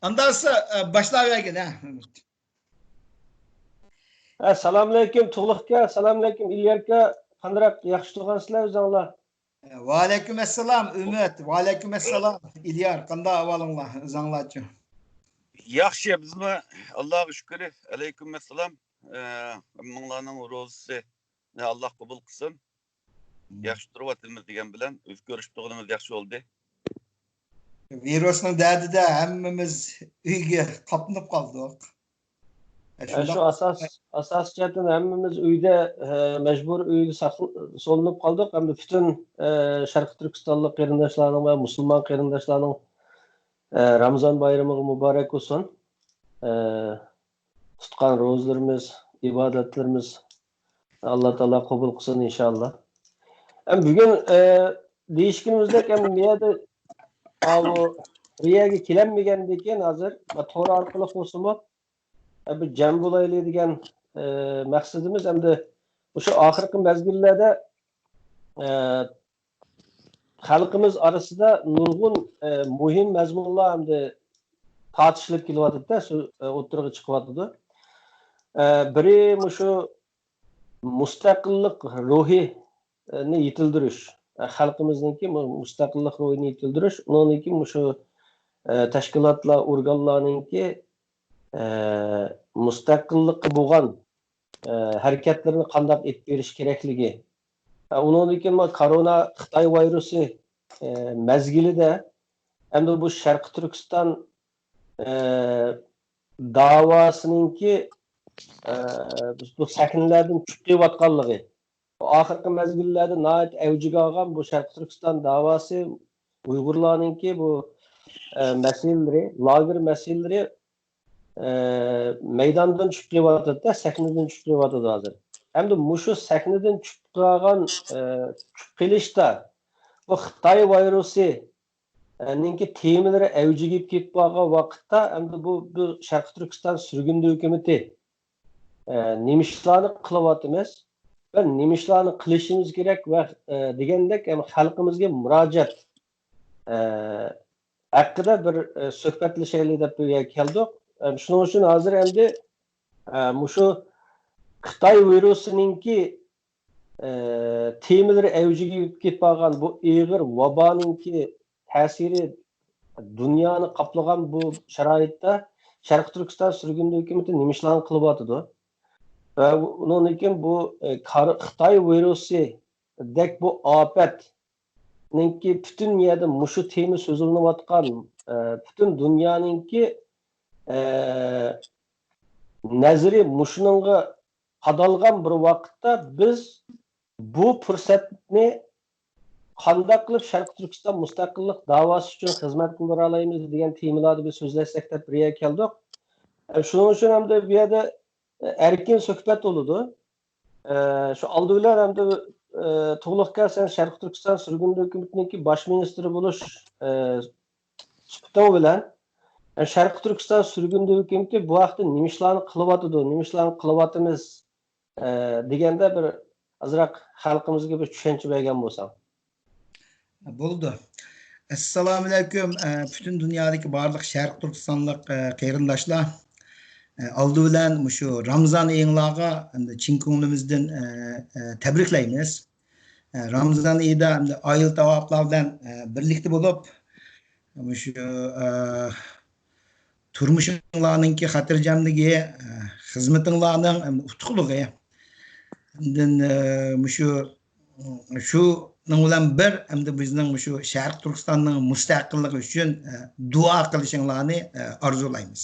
Ondan sonra başlayıvergin ha. Assalamualaikum Tuğluqqa, assalamualaikum İlyarqa. Qandarak yaxshi turgansizlar o'zinglar? Va alaykum assalom Ümit. Va alaykum assalom İlyar. Qanday ahvolinglar o'zinglarchi? Yaxshi bizmi? Allohga shukr. Alaykum assalom. Minglarning ro'zisi. Alloh qabul qilsin. Yaxshi turyapmiz degan bilan o'z ko'rishib turganimiz yaxshi bo'ldi. Virusning dardida hammamiz uyga qopnib qoldik. Şu asas jihatdan hammamiz uyda majbur uyda solinib qoldik. Hamda bütün Sharq Turkistonlik qarindoshlarning va musulmon qarindoshlarning Ramazon bayrami muborak bo'lsin. Tutgan ro'zalarimiz, ibodatlarimiz Alloh taolo qabul qilsin inshaalloh. Bugun deyishganimizdek ham bu yerda riyaga kelinmagandan keyin hozir to'g'ri orqali bo'lsinmi bir jam bo'laylik degan maqsadimiz hamda o'sha oxirgi mezgillarda xalqimiz orasida nurg'un muhim mazmunlar hamda tortishilib kelyapti-da, o'tirg'i chiqyapti. Biri shu mustaqillik ruhini yetildirish, xalqimizningki mustaqillik ruhini yetildirish, uningki shu tashkilotlar, organlarningki mustaqillikqa bo'lgan harakatlarni qanday etib berish kerakligi. Undan keyin korona Xitoy virusi mezgilida hamda bu Sharq Turkiston davosiningki bu sakinlardan chiqayotganligi. Oxirgi mezgillarda nihoyat avjiga olgan bu Sharq Turkiston davosi Uyg'urlarningki bu masalalari, lager masalalari meydandan tushib kelyapti-da, sahnadan tushib kelyapti hozir. Hamda mushu sahnadan tushib qolgan qilishda bu Xitoy virusi ninki temalari avjiga kelib qolgan vaqtda hamda bu Sharq Turkiston surgundi hukumati nimishlarni qilyapmiz va nimishlarni qilishimiz kerak va degandek xalqimizga murojaat haqida bir suhbatlashaylik deb keldik. Shuning uchun hozir endi mushu Xitoy virusininki temalari avjiga ketib qolgan bu ig'ir vaboninki ta'siri dunyoni qoplagan bu sharoitda Sharq Turkiston surgundi hukumati nimishlarni qilyapti. Va undan keyin bu Xitoy virusi dek bu ofatninki butun yerda mushu tema so'zilayotgan butun dunyoninki nazari mushuningga qadalgan bir vaqtda biz bu fursatni qanday qilib Sharq Turkiston mustaqillik davosi uchun xizmat qila olamiz degan temalarda biz so'zlashsak deb bir yerga keldik. Shuning uchun ham bu yerda erkin suhbat bo'ladi. Shu oldi bilan ham Tuğluqqa sen Sharq Turkiston surgundi hukumatiningki bosh ministri bo'lish suhbati bilan Sharq Turkiston surgundi hukumati bu vaqtda nimishlarni qilyapti, nimishlarni qilyapmiz deganda bir azroq xalqimizga bir tushuncha bergan bo'lsam. Bo'ldi. Assalomu alaykum bütün dunyodagi barliq Sharq Turkistonlik qarindoshlar. Oldi bilan shu Ramazon oyinglarga chin ko'nglimizdan tabriklaymiz. Ramazon oyida oila tavoqlar bilan birlikda bo'lib shu turmushinglarningki xotirjamligi, xizmatinglarning utuqligi. Shu bilan bir hamda bizning shu Sharq Turkistonning mustaqilligi uchun duo qilishinglarni orzulaymiz.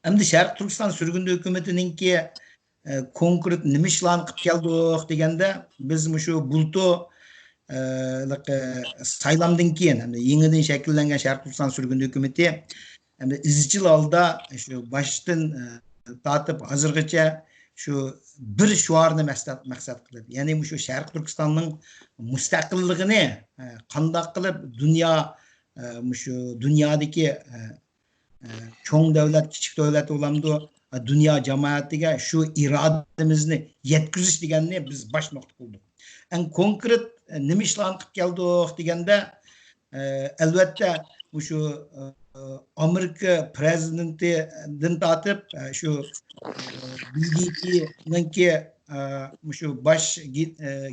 Hamda Sharq Turkiston surgundi hukumatiningki konkret nima ishlarni qilib keldik deganda biz shu bulto saylamdan keyin hamda yangidan shakllangan Sharq Turkiston surgundi hukumati hamda izchil holda shu boshdan tortib hozirgacha shu bir shuarni maqsad qilib, ya'ni shu Sharq Turkistonning mustaqilligini qanday qilib shu dunyodagi cho'ng davlat, kichik davlat bo'lamdi, dunyo jamoatiga shu irodamizni yetkazish deganni biz bosh nuqta qildik. Konkret nima ishlarni qilib keldik deganda albatta shu Amerika prezidentidan tortib shu BDP'ninki shu bosh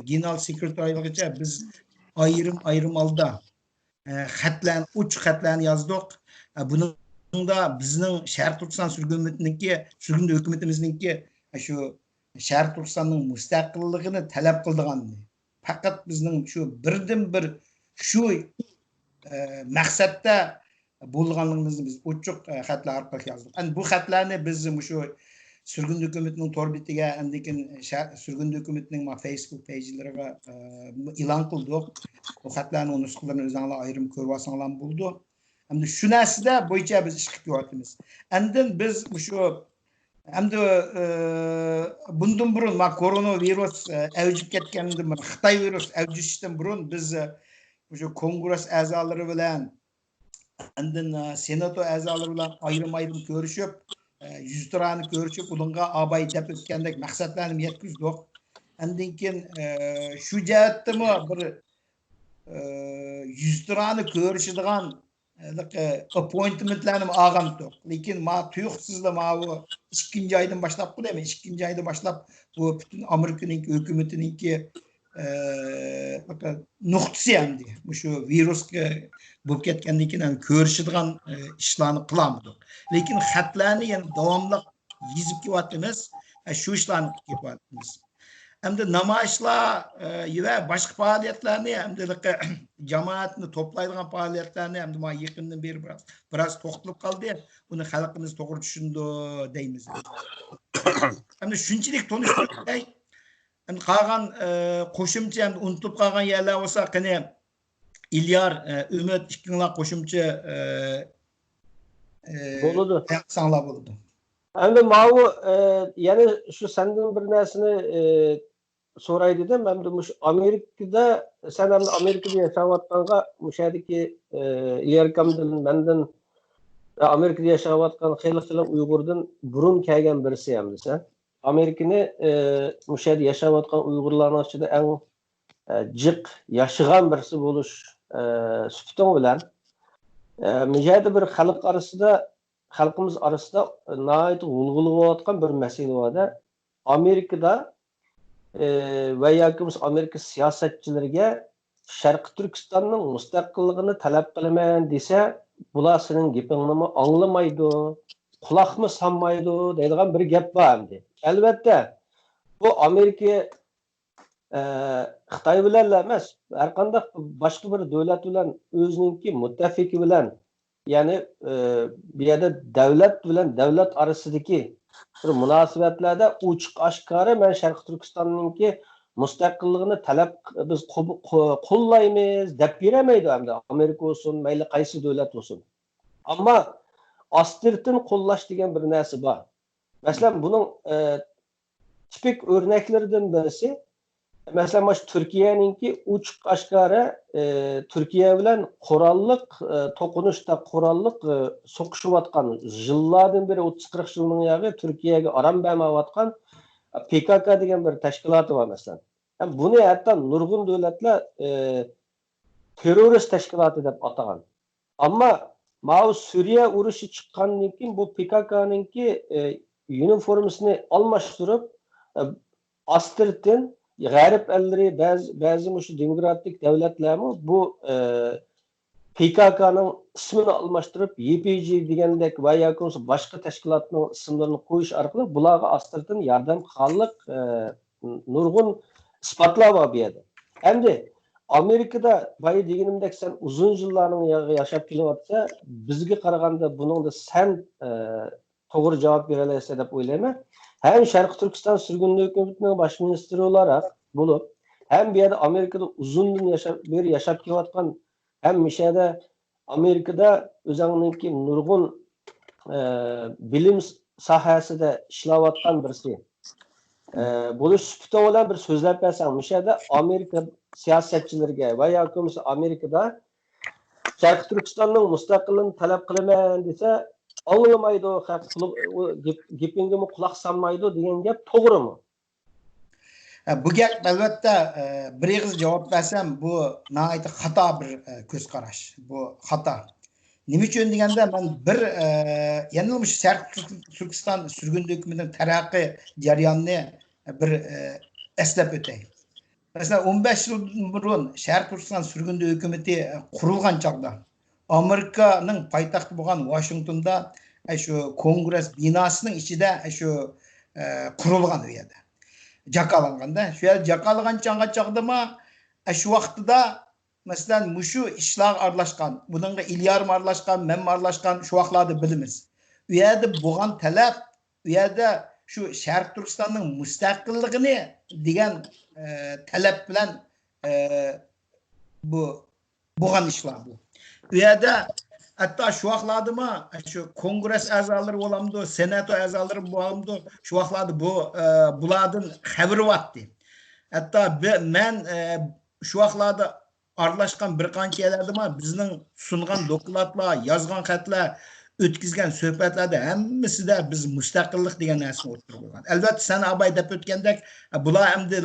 general sekretariyligicha biz ayrim holda xatlarni uch xatlarni yozdik. Buningda bizning Sharq Turkiston sürgün hukumatimizningki shu Sharq Turkistonning mustaqilligini talab qildigan. Faqat bizning shu birdan bir shu maqsadda bo'lganligimizni biz ochiq xatlar orqali yozdik. Bu xatlarni biz shu sürgün hukumatning tor betiga, andikin sürgün hukumatning Facebook page'lariga e'lon qildik. Bu xatlarning nusxalarini o'zingizlar ayrim ko'rib olsanglar bo'ldi. Endi shu narsada bo'yicha biz ish qilib yo'tyapmiz. Endi biz shu endi bundan burun koronavirus avjib ketgandan burun, Xitoy virus avjishdan burun biz shu kongress a'zolari bilan andin senato a'zolari bilan ayrim ko'rishib, yuztirani ko'rishib, ularga abay deb o'tgandek maqsadlarni yetkazdik. Andan keyin shu jihatdami bir yuztirani ko'rishadigan appointmentlarni olgandik. Lekin tuyuqsizda bu 2 oydan boshlab qo'yaymi? 2 oydan boshlab bu butun Amerikaning hukumatiningki nuqtasi endi shu virusga bo'lib ketgandan keyin ko'rishadigan ishlarni qilamiz. Lekin xatlarni yana davomli yozib kelyapmiz. Shu ishlarni qilyapmiz. Endi namoyishlar va boshqa faoliyatlarni endi jamoatni to'playdigan faoliyatlarni endi men yaqindan beri biroz to'xtalib qoldi. Buni xalqimiz to'g'ri tushundi deymiz. Endi shunchalik tanishtirdik. Endi qolgan qo'shimcha endi unutib qolgan yerlar bo'lsa, qani İlyar, Ümit ikkinlar qo'shimcha bo'ladi. Sanglar bo'ladi. Endi mau yana shu sendan bir narsani so'ray dedim. Endi shu Amerikada sen endi Amerikada yashayotganga o'shadagi Ilyarkamdan mendan Amerikada yashayotgan xeyli Uyg'urdan burun kelgan birisi endi sen. Amerikani o'shada yashayotgan Uyg'urlarning ichida eng jiq yashagan birisi bo'lish suhbating bilan mijada bir xalqimiz arasida nəhayət g'ulg'ulayotgan bir masala borda. Amerikada va yoki Amerika siyosatchilariga Sharq Turkistonning mustaqilligini talab qilaman desa, bular sening gapingni anglamaydi, quloqmi solmaydi deydigan bir gap bor endi. Albatta, bu Amerika Xitoy bilan emas, har qanday boshqa bir davlat bilan o'zininki muttafiki bilan, ya'ni bu yerda davlat bilan davlat orasidagi bir munosabatlarda ochiq oshkora men Sharq Turkistonninki mustaqilligini talab biz qo'llaymiz deb beramaydi endi Amerika olsun, mayli qaysi davlat olsun. Ammo astirtin qo'llash degan bir narsa bor. Masalan, buning tipik o'rnaklaridan birisi mesela Türkiye'ninki uçuk aşkara Türkiye bilen korallık tokunuşta korallık sokuşuvatkan yıllardan beri 30-40 yılın yağı Türkiye'ye aram bermevatkan PKK degen bir teşkilatı var mesela. Yani bunu hatta nurgun devletler terörist teşkilatı dep atagan. Ama Mao Suriye uruşu çıkkandan keyin bu PKK'ninki üniformasını almashtırıp astirtin G'arb elleri bazı şu demokratik devletler mi bu PKK'nın ismini almashtırıp YPG degandek va yoki boshqa tashkilotning ismlarini qo'yish orqali bularga astirtin yordam qilganlik nurg'un isbotlar bor bu yerda. Endi Amerikada boya deganimdek sen uzun yillarning yashab kelyapsa, bizga qaraganda buningda sen to'g'ri javob bera olasizlar deb o'ylayman. Hem Sharq Turkiston sürgünlük hükümetining bosh ministri olarak bo'lib, hem bir yerda Amerikada uzundan yashab kelayotgan, hem mishada Amerikada o'zininki nurg'un bilim sohasida ishlayotgan birisi. Bo'lish sufti bilan bir so'zlab bersam, mishada Amerika siyosatchilariga va yoki Amerikada Sharq Turkistonning mustaqilligini talab qilaman desa, anglamaydi, gapingga quloq solmaydi degan gap to'g'rimi? Bu gap albatta bir og'iz javob bersam, bu nihoyatda xato bir ko'z qarash. Bu xato. Nima uchun deganda men bir yanılmış Sharq Turkiston sürgün hükümetining taraqqiy jarayonini bir eslab o'tay. Mesela 15 yıl burun Sharq Turkiston sürgün hükümeti kurulgan çağda Amerika'nın paytaxtı bo'lgan Washington'da şu Kongres binasının içinde şu kurulgan u yerda. Jakalanganda. Şu yer jakalagan çağda şu vaqtida mesela muşu işler arlaşkan, bununla İlyar arlaşkan, mem arlaşkan şu vaqtlarda bilimiz. U yerda bo'lgan talab, u yerda şu Sharq Turkistonning mustaqilligini degan talab bilan bu bo'lgan ishlar bu. U yerda hatta şu vaqtlarda şu Kongres a'zolari bo'lamdi, senato a'zolari bo'lamdi, şu vaqtlarda bulardan xabari bo'pti. Hatta men şu vaqtlarda aralashgan bir qancha yerlarda bizning sungan dokladlar, yozgan xatlar, o'tkazgan suhbatlarda hammasida biz mustaqillik degan narsani o'tirib. Albatta sen abay deb o'tgandek, bular hamda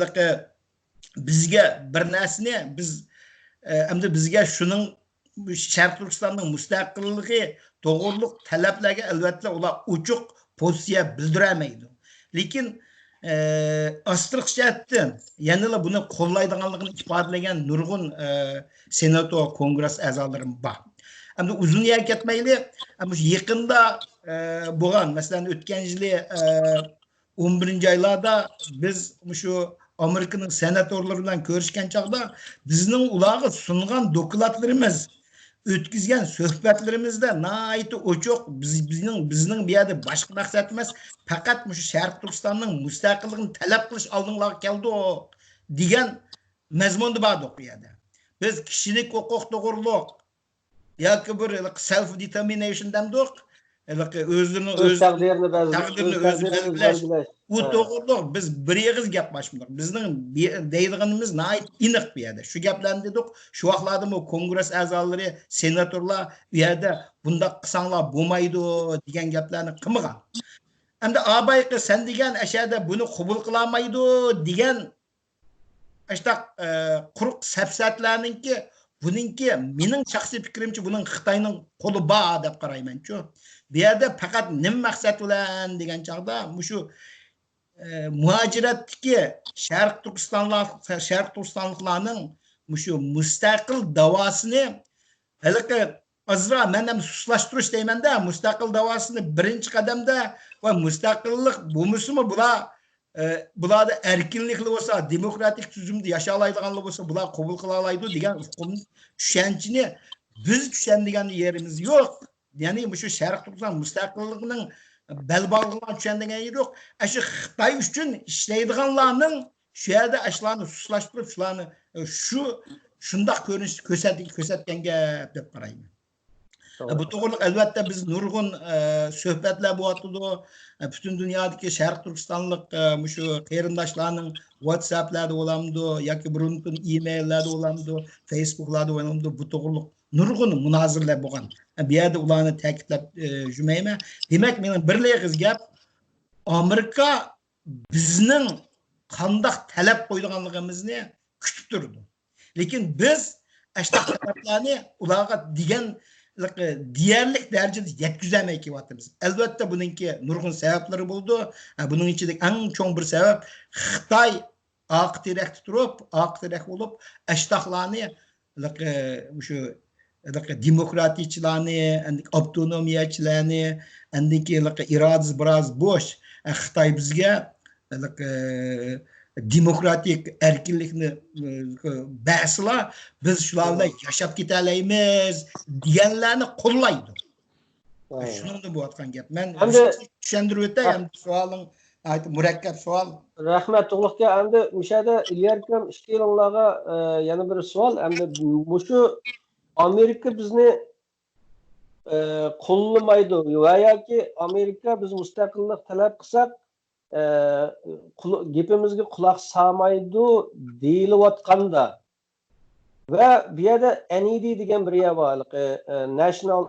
bizga bir narsani biz hamda bizga shuning Sharq Turkistonning mustaqilligi to'g'riliq talablarga albatta ular ochiq pozitsiya bildirmaydi. Lekin astırıqshatdan yanıla bunu qo'llaydiganligini ifodalagan nurg'un senato kongres a'zolarim bor. Hamda uzun yer ketmayli, yaqinda bo'lgan, masalan o'tgan yili 11-oylarda biz shu Amerika'nın senatorları bilan ko'rishgan chog'da bizning ularga sungan dokladlarimiz, o'tkazgan suhbatlarimizda nihoyat ochiq bizning bu yerda boshqa maqsad emas, faqat shu Sharq Turkistonning mustaqilligini talab qilish oldinlarga keldi degan mazmunda bordik bu yerda. Biz kishilik huquq to'g'riliq yoki bir self determination demdik, o'z taqdirini o'zi belgilash. Bu to'g'riliq biz bir yig'iz gaplashmadik. Bizning deydiganimiz nihoyat aniq bu yerda. Shu gaplarni dedik, shu vaqtlarda kongres a'zolari, senatorlar bu yerda bundaq qilsanglar bo'lmaydi degan gaplarni qilmagan. Hamda abayqi sen degan ashada buni qabul qilolmaydi degan ashtaq quruq safsatlarninki buningki mening shaxsiy fikrimcha buning Xitoyning qo'li bor deb qarayman-ku. Bu yerda faqat nima maqsad bilan degan chog'da shu muhaciratdagi Sharq Turkistonliklarning shu mustaqil davosini haliqi azra men ham suslashtirish deymanda, mustaqil davosini birinchi qadamda va mustaqillik bo'lmasimi bularda erkinlikli bo'lsa, demokratik tuzumda yashalaydiganlar bo'lsa, bular qabul qila oladi degan tushunchani biz tushunadigan yerimiz yo'q. Ya'ni shu Sharq Turkiston mustaqilligining belbağlıqlar düşendiğin yeri yok. Şu Xitay üçün işleydiğinlerinin şu yerde aşılarını suslaştırıp şundaq kösetgenge dep qarayım. Bu to'g'riliq albatta biz nurg'un suhbatlar bo'lyapti. Bütün dünyadagi Sharq Turkistonlik shu qarindoshlarning WhatsApp'larda bo'lamdi yoki burunqin e-maillarda bo'lamdi, Facebook'larda bo'lamdi. Bu to'g'riliq nurg'un munozirlar bo'lgan. Bu yerda ularni ta'kidlab jumayman. Demak, mening birlig'iz gap Amerika bizning qandaq talab qo'yganligimizni kutib turdi. Lekin biz ashta talablarni ularga degan deyarlik derecede yetkizemey ki vatımız. Elbette bununki nurgun sebepleri buldu. Bunun içinde en çok bir sebep Xitay ak direkt durup, ak direkt olup eştahlarını şu demokratikçilerini, avtonomiyaçilerini, endeki iradesi biraz boş. Xitay bizge demokratik erkinlikni ba'sila biz shularla yashab ketalaymiz deganlarni qo'llaydi. Shuni bo'layotgan gap. Men tushuntirib o'tay, ham savoling murakkab savol. Rahmat to'g'liqqa endi o'shada ilyarkam 2 yillarga yana bir savol. Endi shu Amerika bizni qo'llamaydi va yoki Amerika biz mustaqillik talab qilsak gapimizga quloq solmaydi deyilayotganda va bu yerda NED degan bir yer bor, National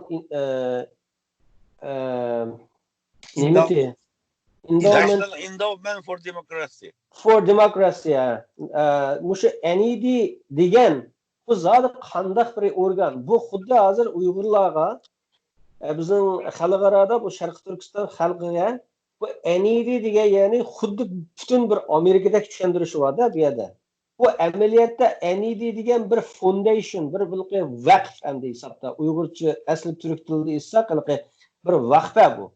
Endowment for Democracy. For Democracy. Mushu NED degan bu zot qandaq bir organ. Bu xuddi hozir Uyg'urlarga Bizning xalqarada bu Sharq Turkiston xalqiga bu NED degan ya'ni xuddi butun bir Amerikadagi tushuntirishi bor-da bu yerda. Bu amaliyotda NED degan bir foundation, bir vaqf hamda hisobda. Uyg'urcha asli turk tilida esa bir vaqfa bu.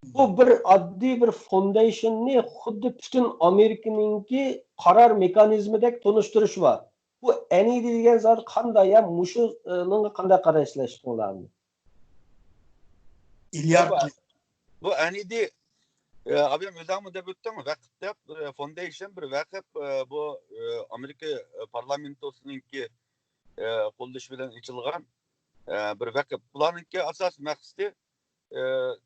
Bu bir oddiy bir foundation'ni xuddi butun Amerikaninki qaror mexanizmidek tonishtirish bor. Bu NED degan zot qanday ya mushuning qanday qarashlashdinglarmi? İlyar Bu NED abim özümü de büttüm vakıf foundation bir vakıf bu Amerika parlamentosununki kuruluş bilen içilgan bir vakıf. Bularınki asas maksidi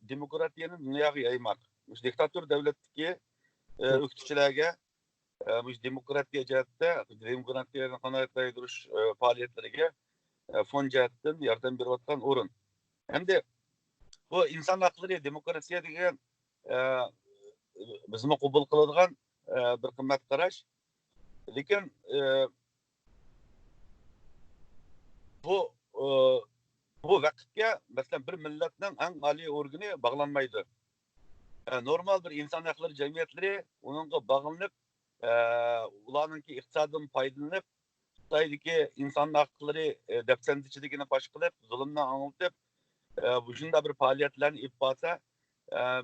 demokratiyanın dünyaya yaymak. Diktatör devletki öktüçülerge demokratiya cihatte demokratiyanın kanatlayı duruş faaliyetlerine fon cihatten yardım berip atkan orun. Hem de bu insan hakları demokrasiya degan bizmi qabul qiladigan bir qimmat qarash. Lekin bu vaqtga masalan bir millatning eng oliy organi bog'lanmaydi. Normal bir inson haqlari jamiyatlari uningga bog'lanib, ularningki iqtisoddan foydalanib, Xitoydagi inson haqlari dafsandichiligini fosh qilib, zulmni anglatib, bu shunday bir faoliyatlarni olib borsa,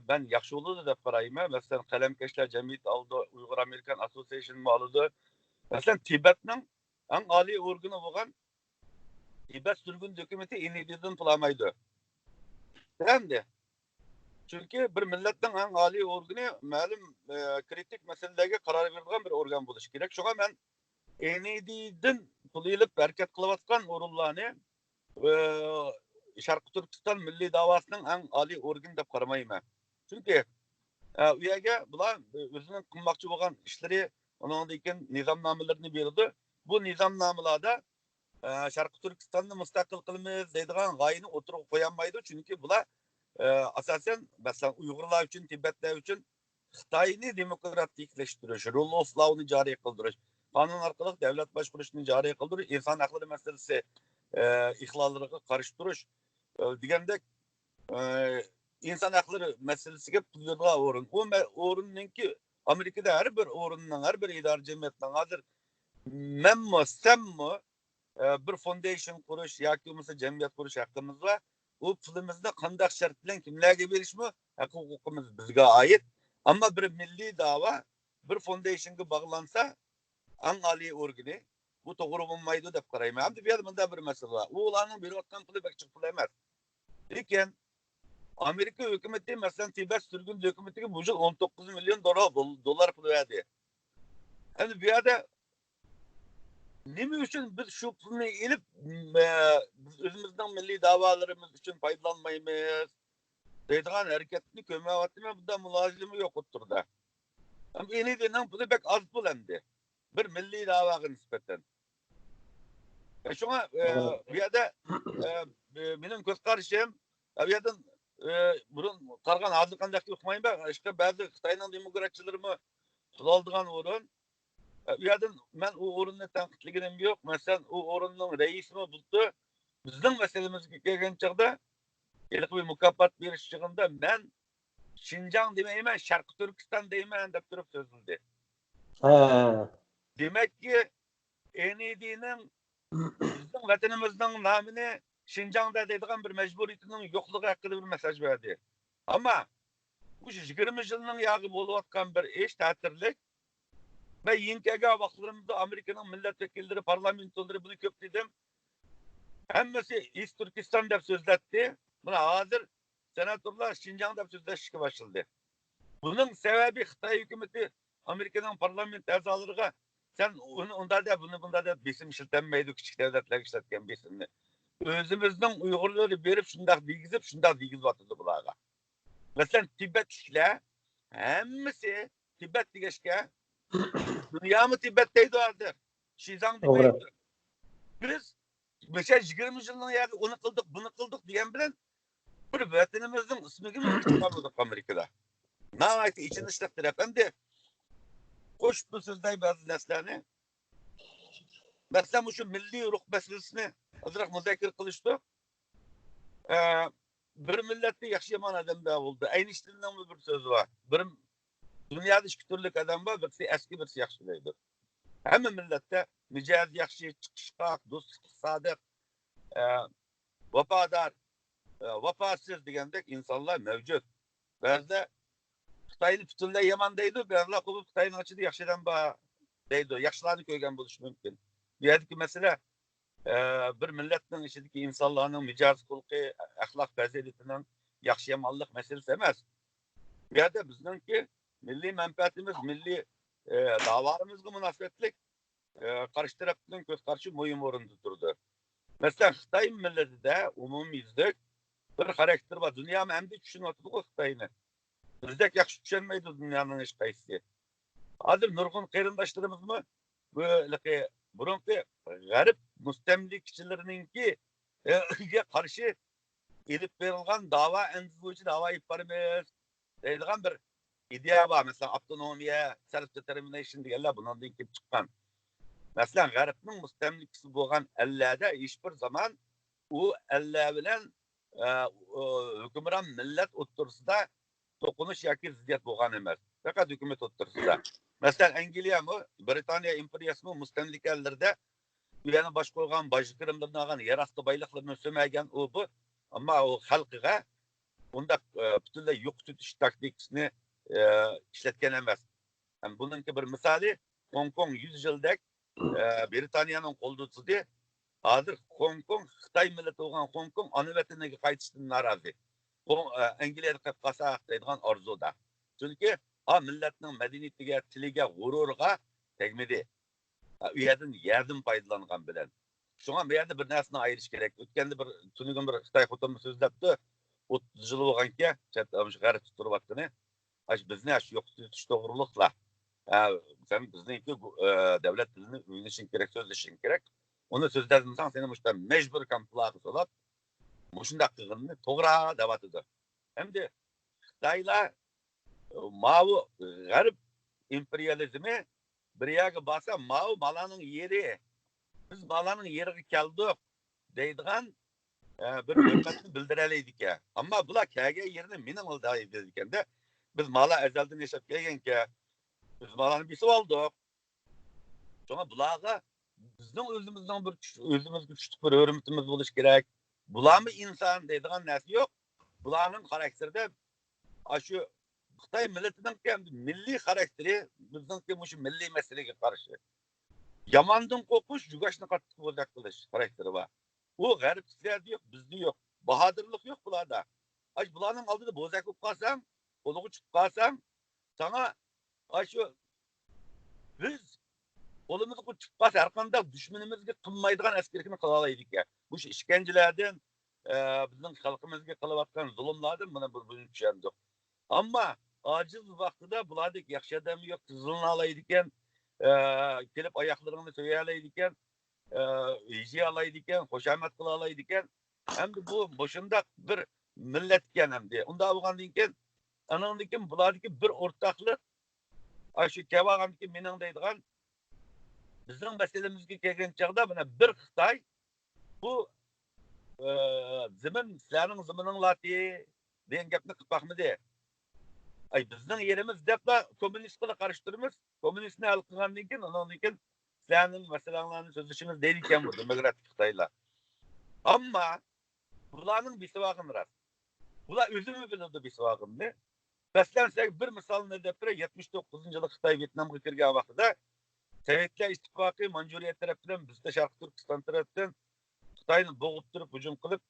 ben yaxshi bo'ladi deb qarayman. Masalan, qalamkashlar jamiyati oldi, Uyg'ur American Association oldi. Masalan, Tibetning eng oliy organi bo'lgan Tibet sürgün dokumenti NED'den bulamaydı. Endi çünkü bir milletning eng oliy organi ma'lum kritik masalalarga qaror beradigan bir organ bo'lishi kerak. Shunga men NED'den pul ilib harakat qilayotgan o'rinlarni Sharq Turkiston milliy davosining eng oliy organi deb qaramayman. Chunki u yerga bular o'zining qilmoqchi bo'lgan ishlari, uningdan keyin nizomnomalarini berdi. Bu nizomnomalarda Sharq Turkistonni mustaqil qilamiz deydigan g'oyani o'tirib qo'yolmaydi. Chunki bular asosan masalan Uyg'urlar uchun, Tibetlar uchun Xitoyni demokratiklashtirish, rule of law'ni joriy qildirish, qonun orqali davlat boshqarishni joriy qildirish, inson haqlari masalasi ihlollarga qarshi turish degandek inson haqlari masalasiga pulga o'rin. O o'rinninki Amerikada har bir o'rinning, har bir idora jamiyatning hozir menmi, senmi bir foundation qurish yoki bo'lmasa jamiyat qurish haqqimiz va u pulimizni qanday shart bilan kimlarga berishmi huquqimiz bizga oid. Ammo bir milliy da'vo bir foundationga bog'lansa, eng oliy organi bu to'g'ri bo'lmaydi deb qarayman. Hamda bu yerda bunday bir masala. U ularning berayotgan puli bakchi pul emas. Lekin Amerika hukumati masalan Tibet sürgün dokumentiga bu yil 19 milyon dolar pul verdi. Endi bu yerda nima uchun biz shu pulni ilib biz o'zimizning milliy da'volarimiz uchun foydalanmaymiz deydigan harakatni ko'mayaptimi? Bunda mulozimi yo'q o'tirdi. Ham NED'ning puli bek oz pul endi. Bir milliy da'voga nisbatan. Shunga bu yerda mening ko'z qarashim bu yerdan burun qargan hozir qanday o'qimayman. İşte ba'zi Xitoyning demokratchilarimi pul oldigan o'rin. Bu yerdan men u o'rinni tanqidligim yo'q. Masalan, u o'rinning raisimi buldi. Bizning masalamizga kelgan chaqda ilk bir mukofot berish chog'ida men Şinjan demayman, Sharq Turkiston deyman deb turib so'zildi. Demak ki NED'ning bizning vatanimizning nomini Şinjanda deydigan bir majburiyatining yo'qligi haqida bir mesaj berdi. Ammo bu 20 yilning yog'i bo'layotgan bir ish ta'tirlik. Ben yinkaga vaqtlarimizda Amerika'nın milletvekilleri, parlamentoları bunu köp dedim. Hemmesi East Türkistan deb sözletti. Buna hazır senatörler Şinjan deb sözleşişe başladı. Bunun sebebi Xitay hükümeti Amerika'nın parlament azalarına sen onda da bunda da besim işletenmeydi küçük devletler işletken besimini. Özümüzden Uygurları verip şundak digizip atıldı bulağa. Mesela Tibetliler hemmesi Tibet digeşke dünyamı Tibet'teydi vardı. Şizang demeydi. Biz mesela 20 yılın yağı onu kıldık, bunu kıldık diyen bilen bir vatanımızın ismini mi çıkarmadık Amerika'da? Ne ait için işlettir efendi. Hoş bu sözde bazı neslerini. Mesela şu milli ruh meselesini azırak müzakir kılıştı. bir milletde yaxshi yomon odamlar bo'ldi. Einsteinning bir so'zi bor. Bir dunyoda ikki turli odam bor, birisi eski, birisi yaxshilaydi. Hamma millatda mijoz yaxshi, chiqishqoq, do'stlik sodiq, vafodor, vafosiz degandek insonlar mavjud. Ba'zida Xitoyni butunlay yomon deydi, ba'zilar qo'yib Xitoyning ichida yaxshidan bor deydi. Yaxshilarni ko'rgan bo'lishi mumkin. Bu yerdagi masala bir millatning ichidagi insonlarning mijoz xulqi, axloq fazilatining yaxshi yomonlik masalasi emas. Bu yerda bizningki milliy manfaatimiz, milliy da'vorimizga munosabatlik qarshi tarafning ko'z qarashi muhim o'rinda turdi. Masalan, Xitoy millatida umumyuzlik bir xarakter bor. Dunyo endi tushunyapti Xitoyni. Bizdek yaxshi tushunmaydi dunyoning hech qaysisi. Hozir nurg'un qarindoshlarimizni bu burungi g'arb mustamlikchilarininki qarshi elib berilgan da'vo bo'yicha da'vo olib boramiz deydigan bir ideya bor. Masalan, avtonomiya, self-determination deganlar bundan kelib chiqqan. Masalan, g'arbning mustamlikchisi bo'lgan allarda hech bir zaman u allar bilan hukmron millat o'rtasida to'qinish yoki ziddiyat bo'lgan emas. Faqat hukumat o'rtasida. Masalan, Angliya mı, Britaniya imperiyasi mı mustamlikallarda u yana bosh qo'ygan bojkirimlarni olgan yerasti boyliqlarni so'magan u bu. Ammo u xalqiga unda butunlay yo'q tutish taktikasini ishlatgan emas. Buningki bir misoli Hong Kong 100 yildak Britaniyaning qo'lda hozir Hong Kong Xitoy millati bo'lgan Hong Kong ona vataniga qaytishdan norozi. Angliyada qolib qolsak deydigan orzuda. Chunki millatning madaniyatiga, tiliga, g'ururiga tegmadi. U yerdan yardım foydalangan bilan. Shunga bu yerda bir narsani ayirish kerak. O'tganda bir tunugim bir Xitoy xotinni so'zlabdi. 30 yil bo'lganki, shu g'arb turyaptini. Bizni shu yo'q tutish to'g'riliqlar. Sen bizniki davlat tilini o'rganishing kerak, so'zlashing kerak. Uni so'zlashmasang seni mushta majbur kamplaga solib, mushunda qilganni to'g'ri da'vatida. Endi Xitoylar Mao g'arb imperializmi bir yerga borsa Mao malaning yeri, biz malaning yeriga keldik deydigan bir hurmatni bildiraylik ekan. Ammo bular kelgan yerni mening olday deydi biz mala azaldan yashab kelganki, biz malani bisib oldik. Şuna bularga bizning o'zimizning bir o'zimizga kuchli bir hurmatimiz bo'lish kerak. Bularmi inson deydigan narsa yo'q. Bularning xarakterida shu Xitoy millatining ham milliy xarakteri bizningki shu milliy masalaga qarshi. Yomondan qo'rqish, jugashni qattiq bo'zak qilish xarakteri bor. U g'arbliklarda yo'q, bizda yo'q. Bahodirlik yo'q bularda. Bularning oldida bo'zak bo'lib qolsam, qo'liga chiqib qolsam, sana shu biz qo'limizga chiqib qolsa har qanday dushmanimizga qilmaydigan askarlikni qila oldik. Bu ishkencelerden bizning xalqimizga qilayotgan zulmlardan buni bir tushundik. Ammo ojiz vaqtida bulardek yaxshi odam yo'q, zulmni olaydi ekan, kelib oyoqlarini so'ya oladi ekan, yiya oladi ekan, xushomat qila oladi ekan. Endi bu shunday bir millat ekan endi. Unda bo'lgandan keyin anandan keyin bulardagi bir o'rtaqlik shu kelgandan mening deydigan bizning masalamizga kelgan chaqda mana bir Xitoy bu zimin sizlarning zimininglardi degan gapni qilib baxmidi. Bizning yerimiz debla kommunistga qarshi turamiz. Kommunistni hal qilgandan keyin undan keyin sizlarning masalalaringizni so'zlashimiz deydi ekan bu demokratik Xitoylar. Ammo bularning bisvog'ini ras. Bular o'zimi biladi bisvog'ini. Masalan, bir misolni deb turib 79-yilda Xitoy Vyetnamga kirgan vaqtida Sovetlar ittifoqi Manjuriya tarafından bizde Sharq Turkiston tarafından Xitoyni bo'g'ib turib hujum qilib,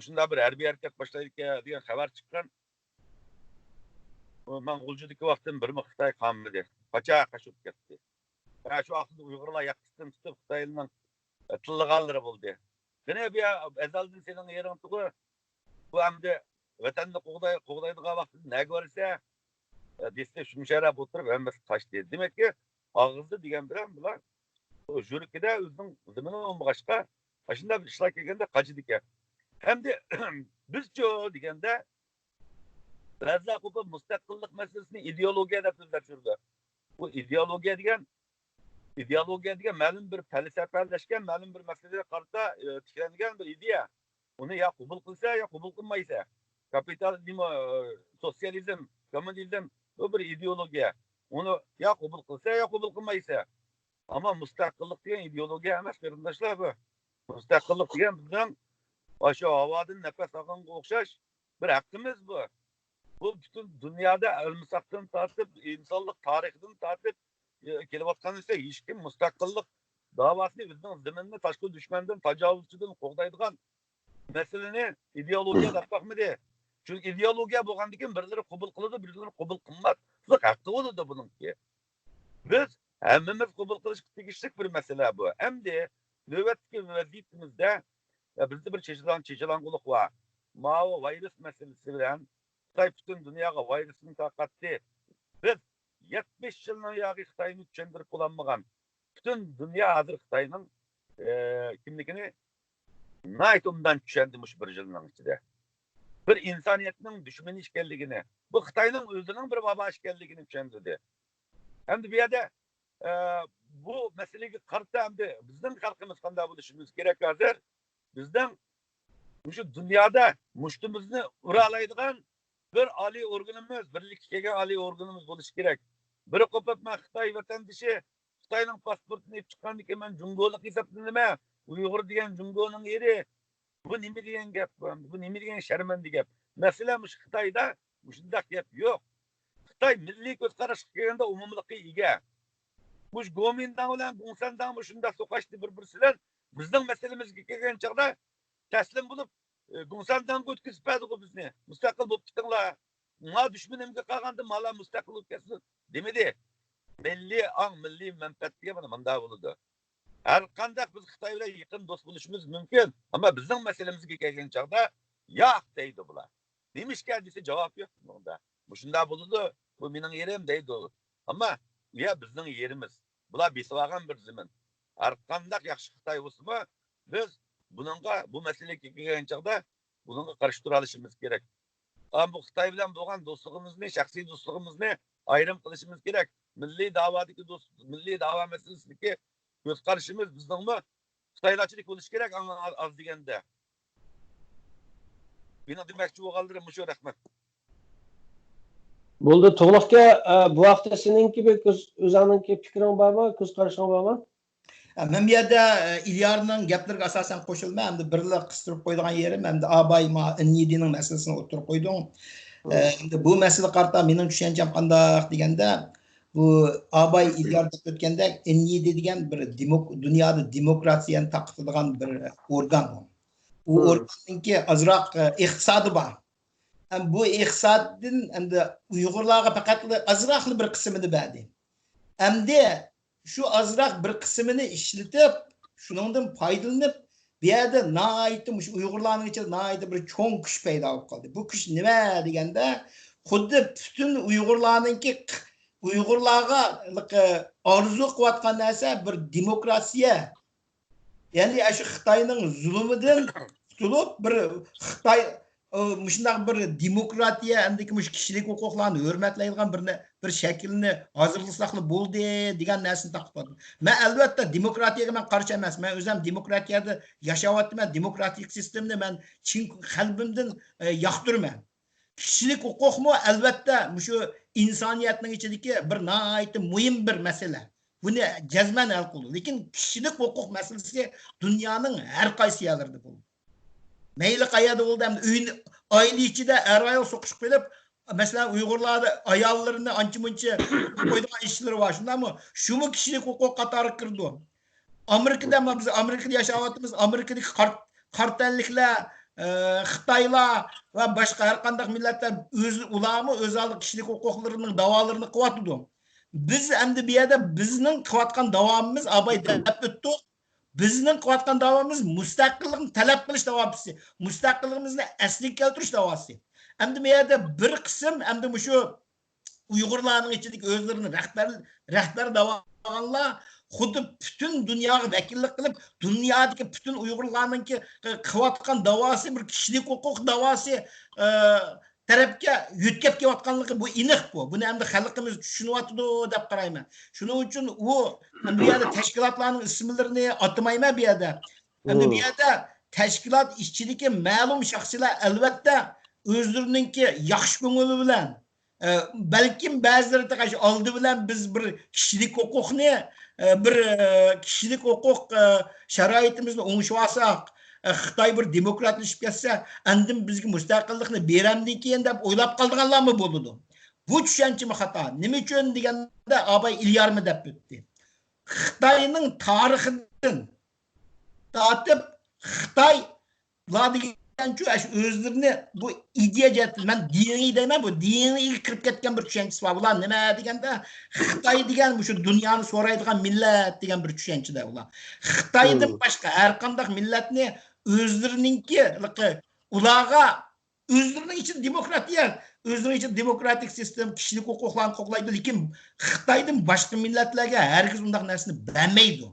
shunday bir harbiy harakat boshlaydi degan xabar chiqqan. Men G'uljudagi vaqtdan bir Xitoy qolmadi. Qacha qashib ketdi. Shu vaqtda Uyg'urlar yaqtisdan tutib Xitoyning tilliganlari bo'ldi. Yana bu azaldan sening yering tuqi bu hamda vatanni qo'g'daydigan vaqtda nega borsa desa shumsharab o'tirib hammasi qochdi. Demakki ağızda degan bilan bular jurikida o'zining zimini olmag'achqa shunday bir ishlar kelganda qochdi ekan. Hamda bizcho deganda ba'zilar bu mustaqillik masalasini ideologiya deb so'zlashirdi. Bu ideologiya degan ma'lum bir falsafalashgan, ma'lum bir masalaga qarata tiklangan bir ideya. Onu ya kabul kılsa ya kabul kılmaysa. Kapitalizm, sosyalizm, komünizm bu bir ideoloji. Onu ya kabul kılsa ya kabul kılmaysa. Ama müstakillik diyen ideoloji emas kardeşler bu. Müstakillik diyen bizden aşağı havadan nefes algan okşaş bir hakkımız bu. Bu bütün dünyada ölmüsaktan tartıp, insanlık tarihinden tartıp kelibatkan ise hiç kim müstakillik davasını bizden zeminini taşkı düşmenden, tacavuzçudan qoğdaydıgan meseleni ideolojiye tapmak mı de? Çünkü ideolojiye boğandıkken birileri kabul kılıdı, birileri kabul kılmaz. Hakkı oldu bunun ki. Biz hemmimiz kabul kılış tegişlik bir mesele bu. Hem de nöbetki vaziyetimizde bizde bir çeşilanlılık var. Mao virüs meselesi bilen Xitay bütün dünyaya virüsünü takattı. Biz 70 yılın yağı Xitay'ın üçendirip kullanmagan. Bütün dünya hazır Xitay'ın kimlikini naitumdan düşendimiş bir yılın içinde. Bir insaniyetin düşmeni işgalligini, bu Xitay'ın özünün bir baba işgalligini düşendirdi. Hem de bir yerde bu meseleyi kartı hem de bizden halkımız kanda bu düşünmemiz gerek hazır. Bizden şu dünyada muştumuzni uralaydigan bir ali organımız, birlik kelgan ali organımız bo'lishi kerak. Bir qo'pib men Xitoy vatandoshi, Xitoyning pasportini olib chiqqandan keyin men Jungolik hisoblanma, Uyg'ur degan Jungoning eri. Bu nima degan gap? Bu nima degan sharmanda gap? Masalan, Xitoyda shunday gap yo'q. Xitoy milliy ko'z qarashga kelganda umumlikka ega. Bu Gomindan bilan Gongsandan shunday so'qashdi bir-birisidan. Bizning masalamizga kelgan chaqda taslim bo'lib Gongsandan o'tkazibadi bizni. Mustaqil bo'lib ketinglar. Ma düşmanimga qolganda mala mustaqil o'tkazsin demedi. Milliy ang, milliy manfaatga mana bo'ladi. Har qanday biz Xitoy bilan yaqin do'st bo'lishimiz mumkin, ammo bizning masalamizga kelgan chaqda yo'q deydi bular. Nemishga desa javob yo'q bunda. Bu shunday bo'ladi. Bu mening yerim deydi. Ammo ya bizning yerimiz. Bular besib olgan bir zamin. Har qanday yaxshi Xitoy bo'lsa, biz bununla bu meseleyi kelgan chaqda bununla qarshi tura olishimiz kerak. Ama bu Xitoy bilan bo'lgan do'stligimizni, shaxsiy do'stligimizni ayrim qilishimiz kerak. Milliy davadagi milliy dava masalasidagi ko'z qarashimiz bizningmi Xitoylarchilik bo'lishi kerak az deganda. Meni demoqchi bo'lganlarim shu, rahmat. Bo'ldi, To'g'liqqa bu vaqtda seninki bir o'zingning fikring bormi, ko'z qarashing bormi? Men bu yerda İlyarning gaplariga asosan qo'shilmay, hamda birla qistirib qo'ydigan yerim, hamda Abay N7ning masalasini o'tirib qo'ydim. Endi bu masala qarta mening tushuncham qanday deganda, bu Abay İlyar deb o'tganda N7 degan bir dunyoda demokratiyani taqdirlagan bir organ. Bu organningki azroq iqtisodi bor. Bu iqtisoddan endi Uyg'urlarga faqat azroq bir qismini berdi. Endi şu azraq bir kısmını işletip, şundan faydalanıp, bir yerde naaytmış Uygurlarning içinde naaytı bir çoğun kuş payda olup kaldı. Bu kuş nima deganda, xuddi bütün Uygurlarga arzu qilayotgan narsa bir demokrasiya. Yani şu Xitoyning zulmidan qutulib, bir Xitoy müşundaq bir demokratiya, endiki müş kişilik hukuklarını hürmetlaydigan bir şeklini hazırlasak bo'ldi degan narsani taqib. Men albatta demokratiyaga men qarshi emas. Men o'zim demokratiyada yashayapman. Demokratik sistemni men chin qalbimdan yoqtiraman. Kişilik hukukmu albatta shu insoniyatning ichidagi bir nihoyat muhim bir masala. Buni jazman hal qildi. Lekin kişilik hukuk masalasi dunyoning har qaysi yerlarida bo'ldi. Meyli qayada oldu hem de aile içinde er-ayol sokuşup gelip mesela Uygurlarda ayallarını ançı-mınçı koyduğun işleri var. Şundan mı? Şu mu kişilik hukuk katarı kırdı? Amerika'da mı biz Amerika'da yaşavatımız Amerika'daki kartellikler, Xitaylar ve başka her kandak milletler ulamı özellik kişilik hukuklarının davalarını kıvatıdı. Biz hem de bir yerde bizden kıvatkan davamımız abay deyip öttü. Bizning qilayotgan davomimiz mustaqillikni talab qilish davosi, mustaqilligimizni asliga keltirish davosi. Endi bu yerda bir qism endi shu Uyg'urlarning ichidagi o'zlarini rahbar davolanlar xuddi butun dunyoga vakillik qilib, dunyodagi butun Uyg'urlarningki qilayotgan davosi bir kishilik huquq davosi tarafga yetkazib kelayotganligi bu aniq bu. Buni endi xalqimiz tushunyapti deb qarayman. Shuning uchun u bu yerda tashkilotlarning ismlarini atamayman bu yerda. Endi bu yerda tashkilot ishchiligi ma'lum shaxslar albatta o'zlarininki yaxshi ko'ngili bilan balkim ba'zilari oldi bilan biz bir kishilik huquqni bir kishilik huquq sharoitimizni o'ngishib olsak Xitoy bir demokratlashib ketsa andim bizga mustaqillikni beramdan keyin deb o'ylab qolganlarmi bo'ladi. Bu tushunchami xato? Nima uchun deganda Abay İlyarmi deb o'tdi. Xitoyning tarixidan tortib Xitoylar degan o'zlarini bu ideya men diniy deyman, bu diniy kirib ketgan bir tushunchasi bor. Ular nima deganda Xitoy degan shu dunyoni so'raydigan millat degan bir tushunchada ular. Xitoydan boshqa har qanday millatni o'zlarininki ularga o'zlarining ichida demokratiya, o'zlarining ichida demokratik sistem, kishilik huquqlarni qo'llaydi, lekin Xitoydan boshqa millatlarga hargiz unday narsani bermaydi.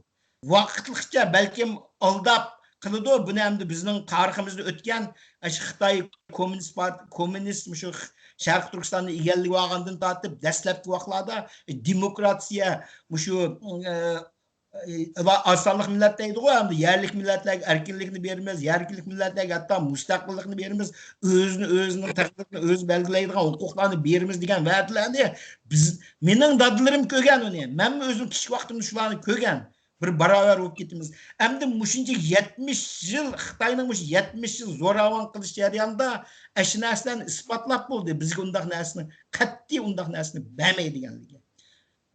Vaqtlicha balkim aldab qiladi. Buni ham bizning tariximizda o'tgan Xitoy kommunist shu Sharq Turkistonni egallab olgandan tortib dastlabki vaqtlarda demokratiya shu asonlik millat deydi-ku, hamda yerlik millatlarga erkinlikni beramiz, yerlik millatlarga hatto mustaqillikni beramiz, o'zining taqdirini o'zi belgilaydigan huquqlarni beramiz degan va'dalarni biz mening dadalarim ko'rgan uni. Men o'zim kichik vaqtimda shularni ko'rgan. Bir baravar bo'lib ketamiz. Endi mushuncha 70 yil Xitoyning 70 yil zo'ravon qilish jarayonida shu narsalarni isbotlab bo'ldi. Bizga undaq narsani qat'iy undaq narsani bermaydiganligi.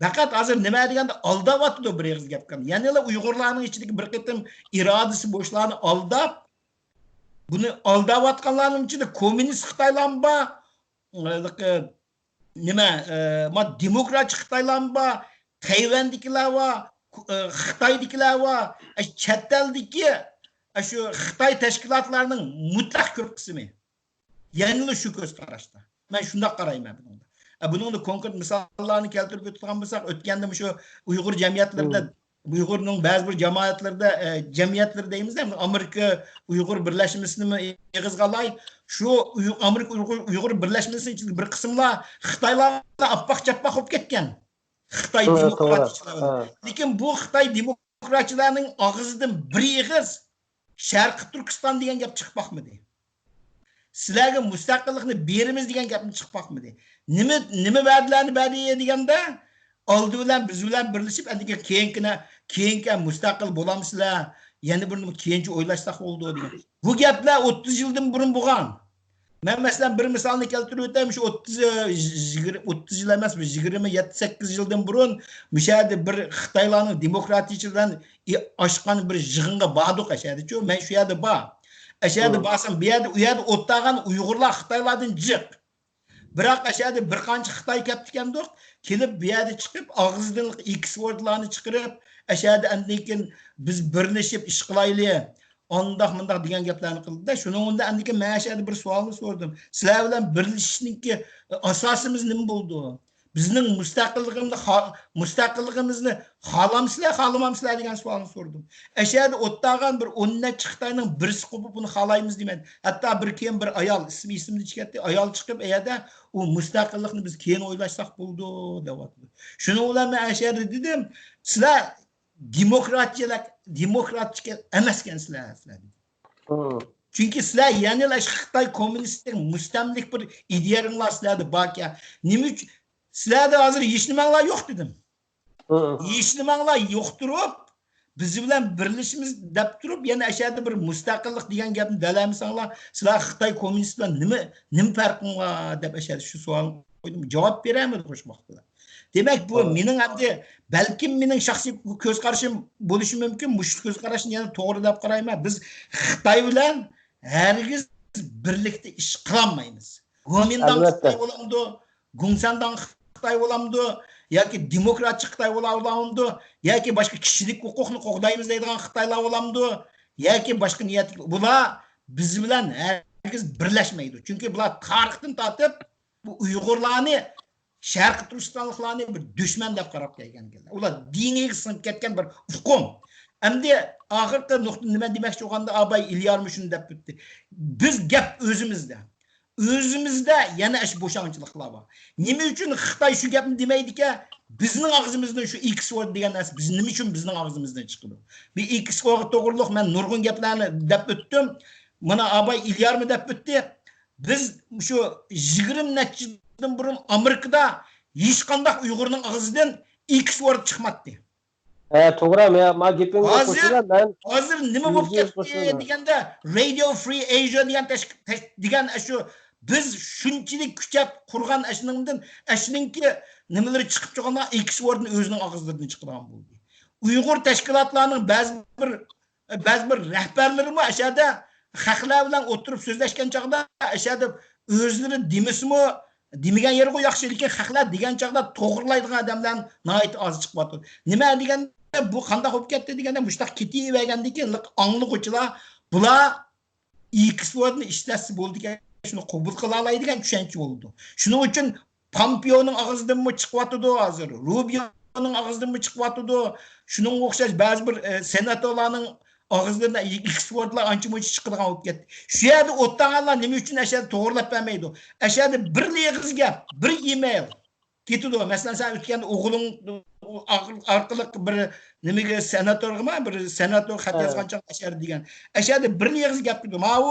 Faqat hozir nima deganda aldayapti bir og'iz gap qilgan. Ya'ni Uyg'urlarning ichidagi bir qatim irodasi bo'shlarni aldab, buni aldayotganlarning ichida kommunist Xitoylar bor, nima, demokratik Xitoylar bor, Tayvandagilar bor, Xitoydagilar bor, chet eldagi shu Xitoy tashkilotlarining mutlaq ko'p qismi. Ya'ni shu ko'z qarashda. Men shunday qarayman bunda. Bunun da konkret misallarını keltirib o'tgan bo'lsak, o'tganda shu Uyg'ur jamiyatlarida, Uyg'urning ba'zi bir jamoatlarda, jamiyatlar deymiz-da, Amerika Uyg'ur birlashmasini eg'izg'alay, shu Amerika Uyg'ur birlashmasining ichida bir qismlar Xitoylarga appoq-chappoq bo'lib ketgan. Xitoy demokratchilari. Lekin bu Xitoy demokratchilarining og'zidan bir eg'iz Sharq Turkiston degan gap chiqmoqmidi? Sizlarga mustaqillikni beramiz degan gapni chiqmoqmidi? Nima va'dalarni berdi deganda oldi bilan biz bilan birlashib andiga keyingi mustaqil bo'lamizlar, yana bir keyinchi o'ylashsak bo'ldi degan. Bu gaplar 30 yildan burun bo'lgan. Men masalan bir misolni keltirib o'tayim, shu 30 yil emas, 27-8 yildan burun mushada bir Xitoylarning demokratiyachilardan oshgan bir yig'inga bordik ashadichu. Men shu yerda bor. Ashada borsam, bu yerda u yerda o'tgan Uyg'urlar Xitoylardan jiq. Biroq ashada bir qancha Xitoy kelib kelib bu yerda chiqib og'zidan eksportlarni chiqarib, ashada andikin biz birlashib ish qilaylik. Ondaq degan gaplarni qildi-da. Shuning unda andiki men ashada bir savolni so'rdim. Sizlar bilan birlashishningki asosimiz nima bo'ldi? Bizning mustaqilligimizni xohlamsizlar, xohlamamsizlar degan savolni so'rdim. Ashada o'tgan bir 10 necha Xitoyning birisi qo'yib buni xohlaymiz demaydi. Hatto bir keyin bir ayol ismini chiqardi, ayol chiqib ayada u mustaqillikni biz keyin o'ylashsak bo'ldi deyapti. Shuning bilan men ashada dedim, sizlar demokratik emaskansizlar. Chunki sizlar yana Xitoy kommunistik mustamlik bir ideyalar sizlarda borki, nima uchun sizlarda hozir hech nimalar yo'q dedim. Hech nimalar yo'q turib, biz bilan birlashimiz deb turib, yana ashada bir mustaqillik degan gapni dalamisanlar, sizlar Xitoy kommunist bilan nima farqi bor deb ashada shu savolni qo'ydim. Javob beramiz qo'shmoqda. Demak bu mening hamda balkim mening shaxsiy ko'z qarashim bo'lishi mumkin. Shu ko'z qarashni yana to'g'ri deb qarayman. Biz Xitoy bilan hargiz birlikda ish qilolmaymiz. Gomindan Xitoy bo'lamdi, Gungsandan Xitoy bo'lamdi, yoki demokratik Xitoy bo'lamdi, yoki boshqa kishilik huquqni qo'g'daymiz deydigan Xitoylar bo'lamdi, yoki boshqa niyat. Bular biz bilan hargiz birlashmaydi. Chunki bular tarixdan tortib bu Uyg'urlarni Sharq Turkistonliklarni bir dushman deb qarab kelganlar. Ular diniy sinib ketgan bir hukm. Endi oxirgi nuqta nima demoqchi bo'lganda Abay İlyarmi shuni deb o'tdi. Biz gap o'zimizda. özümüzde yana iş boşançılıklar var. Nima üçün Xitoy shu gapni demaydi-ki, bizning og'zimizdan shu X word degan narsa biz nima uchun bizning og'zimizdan chiqadi? Bir X word to'g'riliq men nurg'un gaplarni deb o'tdim. Mana Abay İlyarmi deb o'tdi. Biz shu 20 necha yildan burun Amerikada hech qanday Uyg'urning og'zidan X word chiqmadi. To'g'rimi? Ma gapingga qo'shilaman. Men hozir nima bo'lib ketdi deganda Radio Free Asia degan shu biz shunchalik kuchab qurgan ashuningdan ashuningki nimalar chiqib chiqqanda X wordni o'zining og'izlaridan chiqargan bo'ldi. Uyg'ur tashkilotlarning ba'zi bir rahbarlari mu ashada xalqlar bilan o'tirib so'zlashgan chog'da ashada o'zlari demismi demagan yeri qo'y yaxshi, lekin xalqlar degan chog'da to'g'rilaydigan odamlar nihoyat oz chiqyapti. Nima deganda bu qanday bo'lib ketdi deganda mushtaq ketavergandan keyin anglovchilar bular X wordni ishlatsa bo'ldi ekan, shuni qabul qila oladigan tushuncha bo'ldi. Shuning uchun Pompeoning og'zidan mi chiqyapti hozir, Rubioning og'zidan mi chiqyapti, shuning o'xshash ba'zi bir senatorlarning og'izlaridan X wordlar ancha-muncha chiqadigan bo'lib ketdi. Shu yerda o'tganlar nima uchun ashada to'g'rilab bermaydi? Ashada bir leg'iz gap, bir email ketdi. Masalan, sen o'tgan o'g'ling orqali bir nimaga senatorga bir senator xat yozgancha ashada degan. Ashada bir leg'iz gap ketdi. Ma u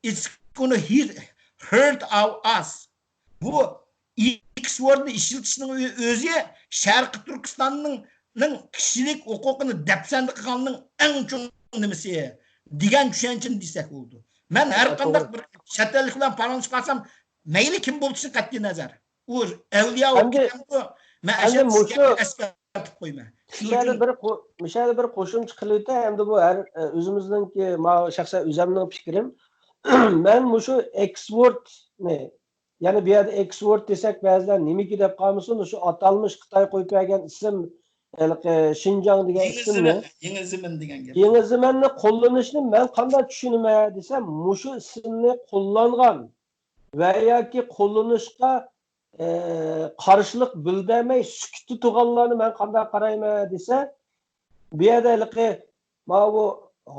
it's gonna hurt us. Bu X wordni ishlatishning o'zi Sharq Turkistonning kishilik huquqini dafsanda qilganning eng chong nimasi degan tushunchani desak bo'ldi. Men har qanday bir chet ellik bilan paralashib qolsam, mayli kim bo'lishi qat'iy nazar. U avliyo men ashada eslatib qo'yma. Mishada bir qo'shimcha qilib endi bu har o'zimizningki, shaxsan o'zimning fikrim. Men shu X wordni, ya'ni bu yerda X word desak ba'zilar nimaki deb qolmasin, shu atalmish Xitoy qo'yib bergan ism Şinjan degan ismni, Yangi Zimin degan gap. Yangi Ziminni qo'llanishni men qanday tushunaman desam, mushu ismni qo'llangan va yoki qo'llanishga qarshilik bildirmay sukut turganlarni men qanday qarayman desa, bu yerda bu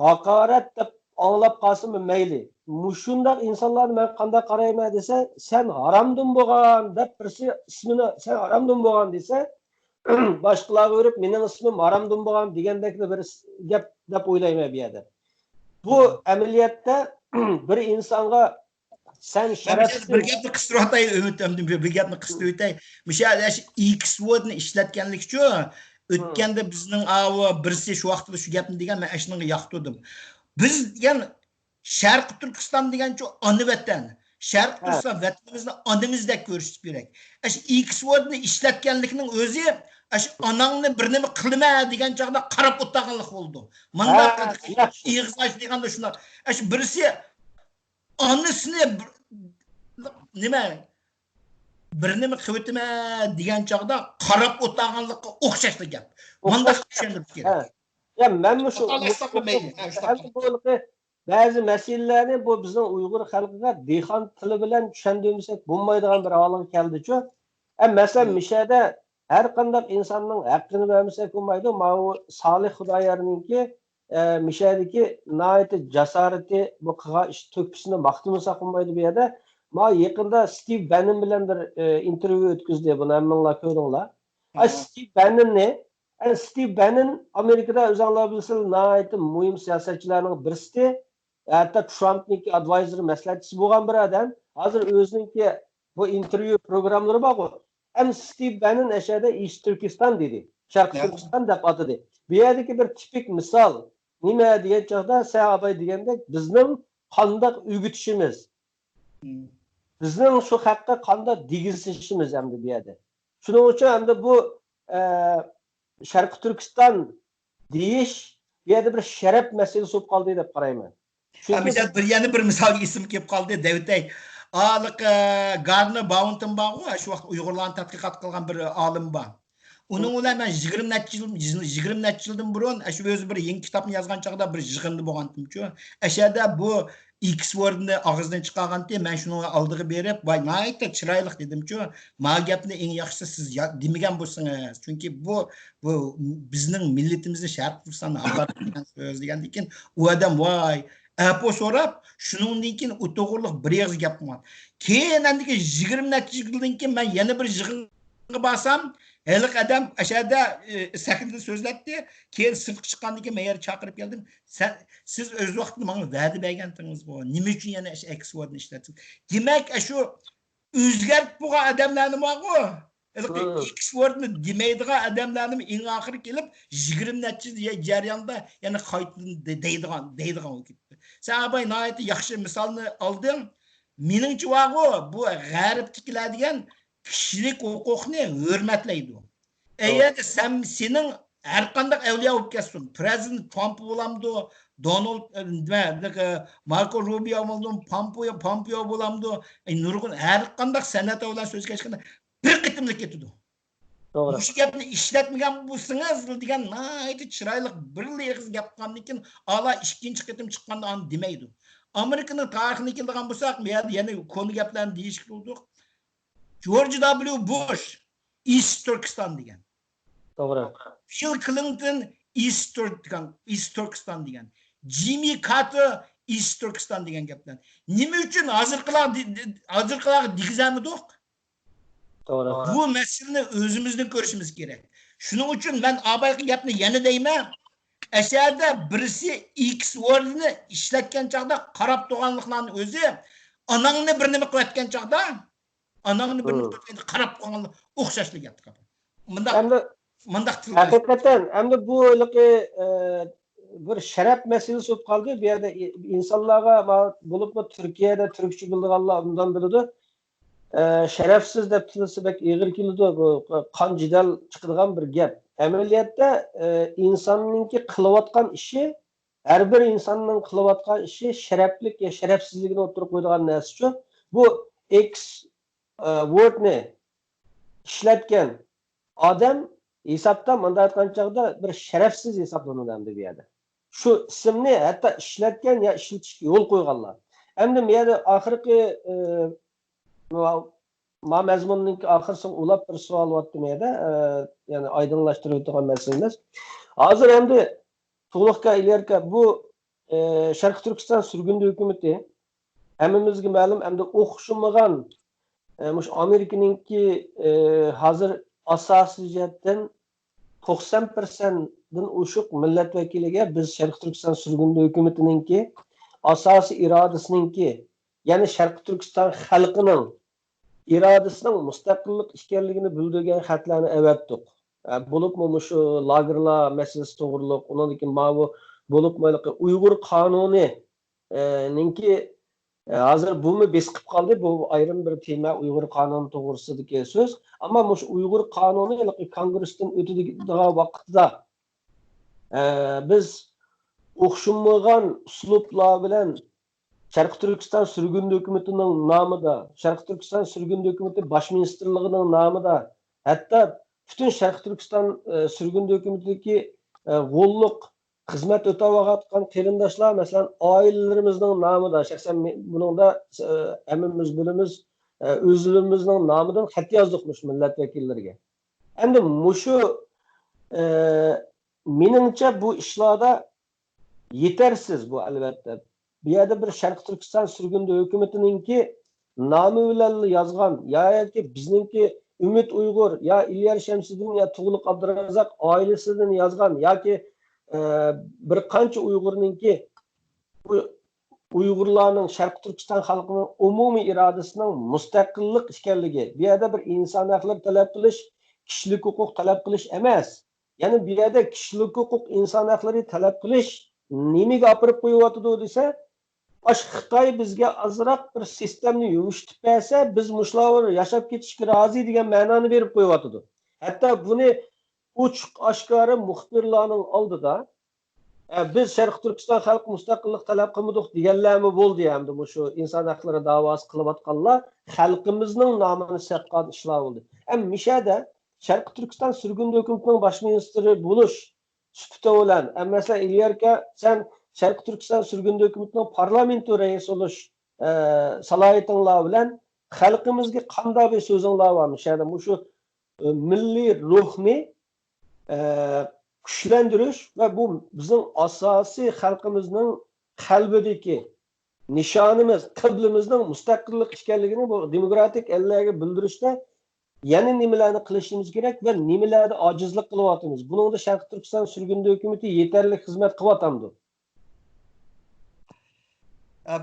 haqorat deb anglab qolsin mayli. Mushundaq insonlarni men qanday qarayman desa, sen haromdan bo'lgan deb birisi ismini sen haromdan bo'lgan desa, boshqalarga o'rib mening ismim haromdan bo'lgan degandek bir gap deb o'ylayman bu yerda. Bu amaliyotda bir insonga sen sharafsiz bir gapni qistirib o'tay, Ümit'imdan bir gapni qistirib o'tay. Misol X wordni ishlatganlik uchun o'tganda bizning birisi shu vaqtda shu gapni degan, men ashunga yoqtirdim. Biz degan Sharq Turkiston degancha ona vatan. Sharq Turkiston vatanimizni onamizdek ko'rish kerak. X wordni ishlatganlikning o'zi onangni bir nima qilma degan chog'da qarab o'tganlik bo'ldi. Manda ig'zash deganda shular. Birisi onasini nima bir nima qilibmi degan chog'da qarab o'tganlikqa o'xshashli gap. Manda tushunib kerak. Ya men shu ba'zi masalalarni bu bizning Uyg'ur xalqiga dehqon tili bilan tushundirmasak bo'lmaydigan bir holatga keldi-ku. Masalan, mishada har qanday insonning haqqini bermasak bo'lmaydi. Mana Solih Xudoyorninki mishadagi nihoyat jasorati bu qilgan ish to'kisini maqtamasak bo'lmaydi bu yerda. Ma yaqinda Steve Bannon bilan bir intervyu o'tkazdi. Buni hammanglar ko'rdinglar. Steve Bannon Amerikada o'zinglar bilsizlar nihoyat muhim siyosatchilarning birisi. Hatta Trump'niki advisor maslahatchisi bo'lgan bir odam. Hozir o'zininki bu intervyu programmalari bor. Steve Bannon ashada East Turkiston dedi. Sharq Turkiston deb atadi. Bu yerdagi bir tipik misol. Nima degan chog'da sahabay deganda bizning qanday o'gitishimiz. Bizning shu haqqa qanday degizishimiz hamda bu yerda. Shuning uchun hamda bu Sharq Turkiston deyish bu yerda bir sharaf masalasi bo'lib qoldi deb qarayman. Yana bir misolga ism kelib qoldi, Davitay. Gardner Bounton bor, shu vaqt Uyg'urlarni tadqiqot qilgan bir olim bor. Uning bilan men 20 necha yildan burun shu o'zi bir yangi kitobni yozgan chog'da bir yig'indi bo'lgandim-ku. Ashada bu X wordni og'izdan chiqarganda men shuni oldiga berib, "Voy, mayta chiroyli" dedim-ku. "Ma gapni eng yaxshisi siz demagan bo'lsangiz, chunki bu bizning millatimizni Sharq Turkistonni ag'dargan so'z degandan keyin u odam voy Apo so'rab, shuningdan keyin o'to'g'irliq bir og'iz gap qilgan. Keyin andiki 20 necha yildan keyin men yana bir yig'inga borsam, haliq odam ashada sahnada so'zlatdi. Keyin sirtga chiqqandan keyin men yer chaqirib keldim. Siz o'z vaqtida menga va'da bergandingiz bu. Nima uchun yana X-wordni ishlatsiz? Demak, shu o'zgarib bo'lgan odamlarni borku. X-wordni demaydigan odamlarni eng oxiri kelib 20 necha jarayonda yana qaytadan deydigan o'kitdi. Sen abay nihoyatda yaxshi misolni olding. Meningcha varku bu g'arbdagilar degan kishilik huquqni hurmatlaydi. Eğer senin her qanday avliyo bo'lib ketsin, prezident Trump bo'lamdi, Donald Marco Rubio bo'lamdi, Pompeo bo'lamdi, nurg'un har qanday san'at bilan so'z kechganda bir qitimlik ketdi. To'g'ri. Bu gapni ishlatmagan bo'lsangiz degan nihoyatda chiroyli bir leg'iz gap qilgandan keyin ala ikkinchi qitim chiqqanda ani demaydi. Amerikaning tarixini keladigan bo'lsak, bu yerda yana konu gaplarni deyishib bo'ldik. George W. Bush East Turkiston degan. To'g'ri. Bill Clinton East Turkiston degan. Jimmy Carter East Turkiston degan gaplar. Nima uchun hozirqilar degizamidik? To'g'ri. Bu masalani o'zimizdan ko'rishimiz kerak. Shuning uchun men abayqi gapni yana deyman. Aşağıda birisi X word'ini ishlatgan chaqda qarab turganliklarni o'zi anangni bir nima qilayotgan chaqda anangni bir nima qilayotganda qarab turgan o'xshashlik gap. Mundaq haqiqatan endi bu bir sharaf masalasi bo'lib qoldi. Bu yerda insonlarga bo'libmi Turkiyada turkcha bilganlar undan biladi. Sharafsiz deb tilisi bek ig'ir keladi. Bu qon jidal chiqadigan bir gap. Amaliyotda insonninki qilayotgan ishi, har bir insonning qilayotgan ishi sharaflik ya sharafsizligini o'tirib qo'yadigan narsa-ku. Bu X wordni ishlatgan odam hisobda bunday aytgan chog'da bir sharafsiz hisoblanadi bu yerda. Shu ismni hatto ishlatgan ya ishlatishga yo'l qo'yganlar. Endi bu yerda oxirgi mazmunning oxirsin ulab bir savol o'tdi-meda, ya'ni oydinlashtirib o'tgan masala emas. Hozir endi to'liqqa ilerka bu Sharq Turkiston surgundi hukumati hammamizga ma'lum, endi o'xshamagan mush Amerikaningki hozir asosiy jihatdan 90% dan o'shiq millat vakiliga biz Sharq Turkiston surgundi hukumatiningki asosiy irodasininki, ya'ni Sharq Turkiston xalqining irodasining mustaqillik ekanligini bildirgan xatlarni avatdik. Bo'libmi shu lagerlar masalasi to'g'riliq, undan keyin bu bo'libmi Uyg'ur qonuni ninki hozir buni besqib qoldi. Bu ayrim bir tema Uyg'ur qonuni to'g'risidagi so'z. Ammo shu Uyg'ur qonuni kongressdan o'tadigan vaqtda biz o'xshamagan uslublar bilan Sharq Turkiston surgundi hukumatining nomida, Sharq Turkiston surgundi hukumati bosh ministerligining nomida, hatto butun Sharq Turkiston surgundi hukumatidagi g'olliq xizmat o'tayotgan qarindoshlar, masalan, oilalarimizning nomida, shaxsan buningda hammamiz bilamiz, o'zlarimizning nomidan xat yozdik millat vakillariga. Endi mushu meningcha bu ishlarda yetarsiz bu albatta. Bu yerda bir Sharq Turkiston surgundi hukumatiningki nomi bilan yozgan yoki bizningki Ümit Uyg'ur ya İlyar Şemsiddin ya Tug'luq Abdurazzoq oilasidan yozgan yoki bir qancha Uyg'urninki bu Uyg'urlarning Sharq Turkiston xalqining umumiy irodasining mustaqillik ekanligi, bu yerda bir inson haqlari talab qilish, kishilik huquq talab qilish emas. Ya'ni bu yerda kishilik huquq, inson haqlari talab qilish nimaga olib qo'yayotdi desa, Xitoy bizga azroq bir sistemni yumshatib bersa, biz mushlar yashab ketishga rozi degan ma'noni berib qo'yayotdi. Hatto buni ochiq oshkora muxbirlarning oldida biz Sharq Turkiston xalq mustaqillik talab qilmadik deganlarmi bo'ldi hamda shu inson haqlari da'vosi qilayotganlar xalqimizning nomini saqqan ishlar bo'ldi. Mishada Sharq Turkiston surgundi hukumatining bosh ministri bo'lish sufti bilan, masalan, Ilyarka sen Sharq Turkiston surgundi hukumatining parlamenti raisi bo'lish salohiyatinglar bilan xalqimizga qanday bir so'zinglar bormi? Shada shu milliy ruhni kuchlantirish va bu bizning asosiy xalqimizning qalbidagi nishonimiz, qiblimizning mustaqillik ekanligini bu demokratik ellarga bildirishda yana nimalarni qilishimiz kerak va nimalarda ojizlik qilyapmiz. Buningda Sharq Turkiston surgun hukumatı yetarli xizmat qilyapti.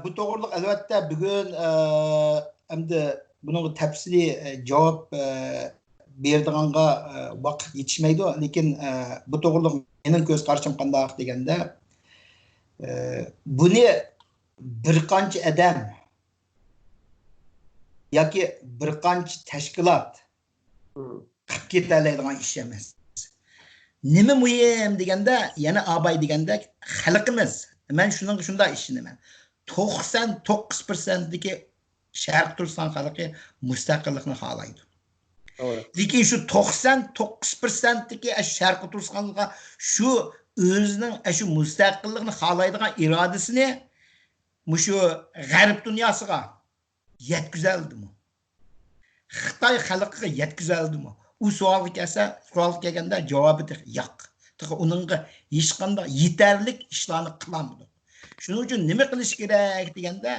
Bu to'g'riliq albatta bugun endi buning tafsiliy javob berdiganga vaqt yetishmaydi, lekin bu to'g'riliq mening ko'z qarashim qanday deganda buni bir qancha odam yoki bir qancha tashkilot qilib ketaoladigan ish emas. Nima muhim deganda, yana abay degandek xalqimiz, men shunday ishonaman. 99%dagi Sharq Turkiston xalqi mustaqillikni xohlaydi. Lekin shu 99%dagi Sharq Turkistonga shu o'zining shu mustaqillikni xohlaydigan irodasini shu g'arb dunyosiga yetkazaldimi? Xitoy xalqiga yetkazaldimi? U savolga kelganda javobi yo'q. Uningga hech qanday yetarli ishlarni qilolmadi. Shuning uchun nima qilish kerak deganda,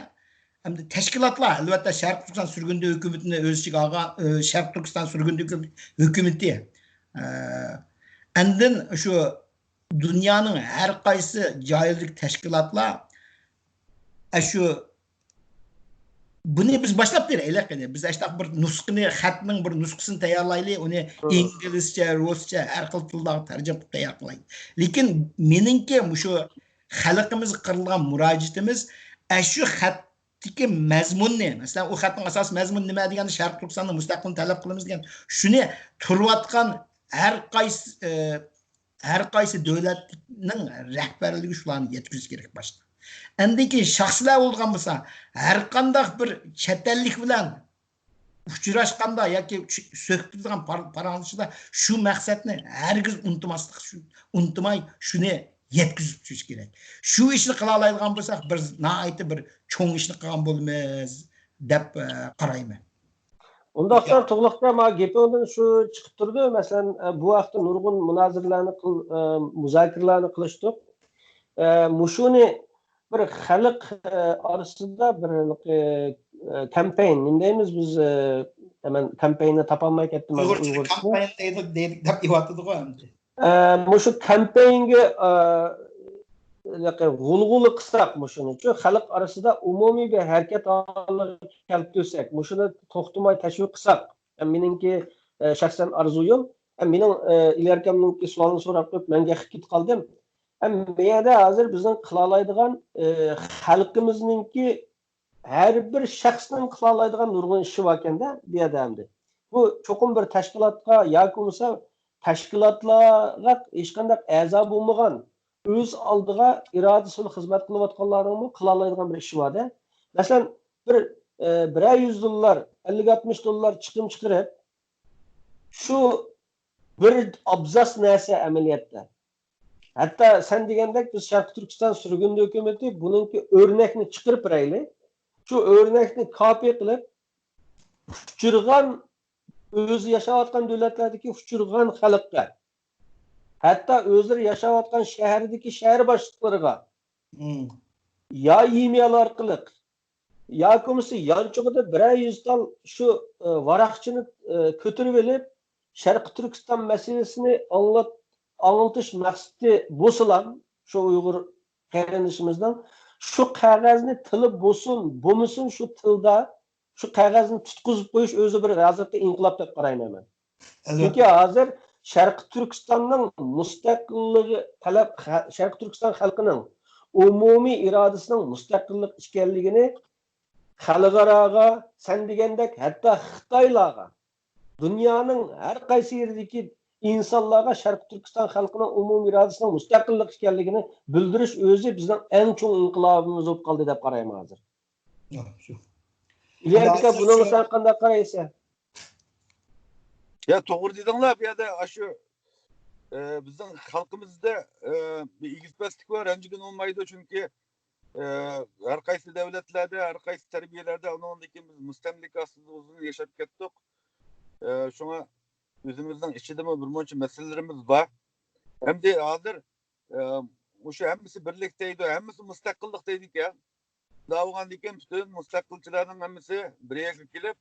hamda tashkilotlar albatta Sharq Turkiston surgun hukumatini o'z ichiga olgan Sharq Turkiston surgun hukumati andin shu dunyoning har qaysi joylik tashkilotlar shu buni biz boshlab beraylik. Biz ashtaq bir nusxani, xatning bir nusxasini tayyorlaylik, uni inglizcha, ruscha, har xil tilda tarjima qilib tayyorlaylik. Lekin meningki shu xalqimiz qirilgan murojaatimiz shu xatdagi mazmunni, masalan, u xatning asosiy mazmuni nima degani Sharq Turkistonning mustaqilligini talab qilamiz degan, shuni turayotgan har qaysi davlatning rahbarligi shularni yetkazish kerak boshqa. Endiki shaxslar bo'lgan bo'lsa, har qanday bir chet ellik bilan uchrashganda yoki so'ktirgan paranglashda shu maqsadni hargiz unutmay shuni yetkazib turish kerak. Shu ishni qila oladigan bo'lsak, biz nihoyatda bir cho'ng ishni qilgan bo'lamiz deb qarayman. Undaqsan to'g'liqda ma gapingdan shu chiqib turdi. Masalan, bu vaqtda nurg'un munoziralarni muzokaralarni qilishdik. Mushuni bir xalq orasida bir kampanya, nima deymiz biz, hemen kampanyani topolmay ketdim. Uyg'urcha kampanya deydik deb aytadiku endi. Mushu kampanyanga g'ulg'uli qilsak, mushuni uchun xalq orasida umumiy bir harakat keltirsak, mushuni to'xtamay tashviq qilsak, meningki shaxsan arzuyim, mening ilarkamning savolini so'rab qo'yib, menga xit qoldim. Bu yerda hozir bizning qila oladigan xalqimizningki har bir shaxsning qila oladigan nurg'un ishi bor ekanda, bu yerda endi. Bu cho'qim bir tashkilotga yoki bo'lmasa tashkilotlarga hech qanday a'zo bo'lmagan o'z oldiga irodasiz xizmat qilayotganlarning qila oladigan bir ishi bor-da. Masalan, bir $100, $50-60 chiqim chiqarib, shu bir abzas narsa amaliyotda. Hatta sen degandek biz Sharq Turkiston surgun hukumatı buningki o'rnakni chiqarib beraylik. Shu o'rnakni kopiya qilib, uchirgan o'zi yashayotgan davlatlardagi uchirgan xalqqa, hatto o'zlari yashayotgan shahardagi shahar boshliqlariga yo email orqali yoki bo'lmasa yonchug'ida 100 tal shu varaqchini ko'tarib olib, Sharq Turkiston masalasini anglatish maqsadi bo'lsalar, shu Uyg'ur qarindishimizdan shu qog'ozni tili bo'lmasin shu tilda shu qog'ozni tutqizib qo'yish o'zi bir hozirgi inqilob deb qarayman men. Chunki hozir Sharq Turkistonning mustaqilligi talab, Sharq Turkiston xalqining umumiy irodasining mustaqillik ekanligini xalqaroga, sen degandek hatto Xitoylarga, dunyoning har qaysi yeridagi insonlarga Sharq Turkiston xalqining umumiy irodasining mustaqillik ekanligini bildirish o'zi bizning eng cho'ng inqilobimiz bo'lib qoldi deb qarayman hozir. İleride bunu sen qanday qaraysan? Ya to'g'ri dedinglar, bu yerda shu bizning xalqimizda bir egizpastlik bor, ranjigan olmaydi, chunki har qaysi davlatlarda, har qaysi tarbiyalarda uningdagi biz mustamlika ostida uzun yashab ketdik. Shunga o'zimizning ichida bir muncha masalalarimiz bor. Hamda hozir şu hemmisi birlikteydi, hemmisi müstakillikteydi ya. Dağıgan diken bütün müstakilçilerin hemmisi bir yere gelip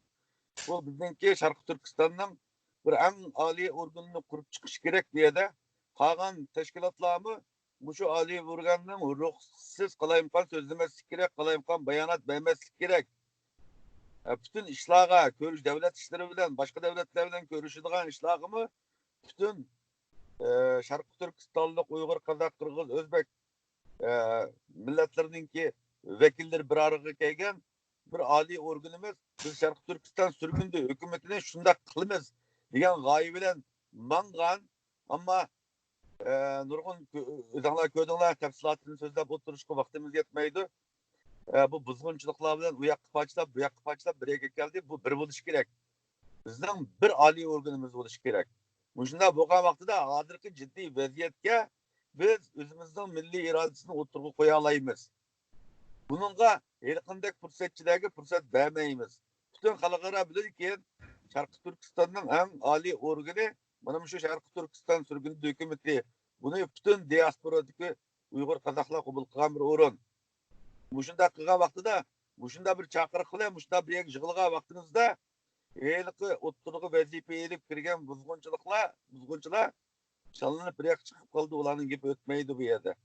bu bizimki Şarkı Türkistan'ın bir en ali organını kurup çıkış gerek diye de kalan teşkilatlarımı bu şu ali organının ruhsuz kalayımkan sözlemesi gerek, kalayımkan beyanat vermesi gerek. Bütün işlağa, görüş devlet işleri bilen, başka devletlerden görüşüdüğün işlağımı bütün Şarkı Türkistanlık, Uygur, Kazak, Kırgız, Özbek milletlerindeki vekiller bir araya gelgen bir ali organımız biz Şarkı Türkistan sürgündü hükümetine şunda kılımız diyen gayi bilen mangan ama nurgun özanlar köydüğünler tefsilatını sözlep oturuşku vaktimiz yetmeydi. Bu buzgunçuluklar bilen uyak paçlap, bu yak paçlap bir yere geldi. Bu bir buluş gerek. Bizden bir ali organımız buluş gerek. Muşunda bu vaxtıda hazırki ciddi vaziyetke biz özümüzün milli iradesini oturgu koya alayımız. Bununla erkindek fırsatçılarga fırsat vermeyimiz. Bütün halklara bilir ki Şarkı Türkistan'ın en ali organı mana şu Şarkı Türkistan sürgün hükümeti. Bunu bütün diasporadaki Uygur Kazaklar kabul kılgan bir orun. Muşunda kılgan vaxtıda, muşunda bir çakırık kılay, muşunda bir yığılga vaxtınızda eğilik oturgu vazife elip kirgen buzgunçular çalınıp bir yak çıkıp kaldı, olanın gibi ötmeydi bu yerde.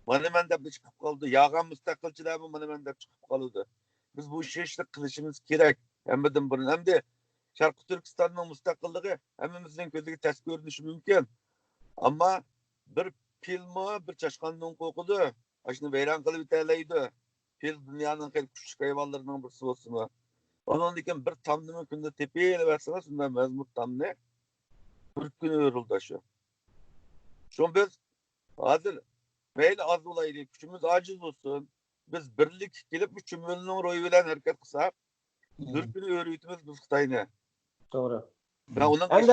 Manimende bir çıkıp kaldı. Yağan müstakilçiler mi manimende çıkıp kaldı. Biz bu işi işte kılışımız gerek. Hem de Şarkı Türkistan'ın müstakilliği hemimizin gözüge ters görünüşü mümkün. Ama bir filmi bir çaşkanlığın kokudu. Aşını veyran kılıp iterleydi. Fil dünyanın küçük hayvanlarından birisi olsun. Onun için bir tamnımı günde tepeyle versene şundan mezmut tamne. Bir gün örüldü şu. Şu biz hazır meyli az olaydı, gücümüz aciz olsun. Biz birlik gelip bu cümlenin royu bilen hareket kısak. Bir günü öğretimiz biz Xitayni. Doğru. Hem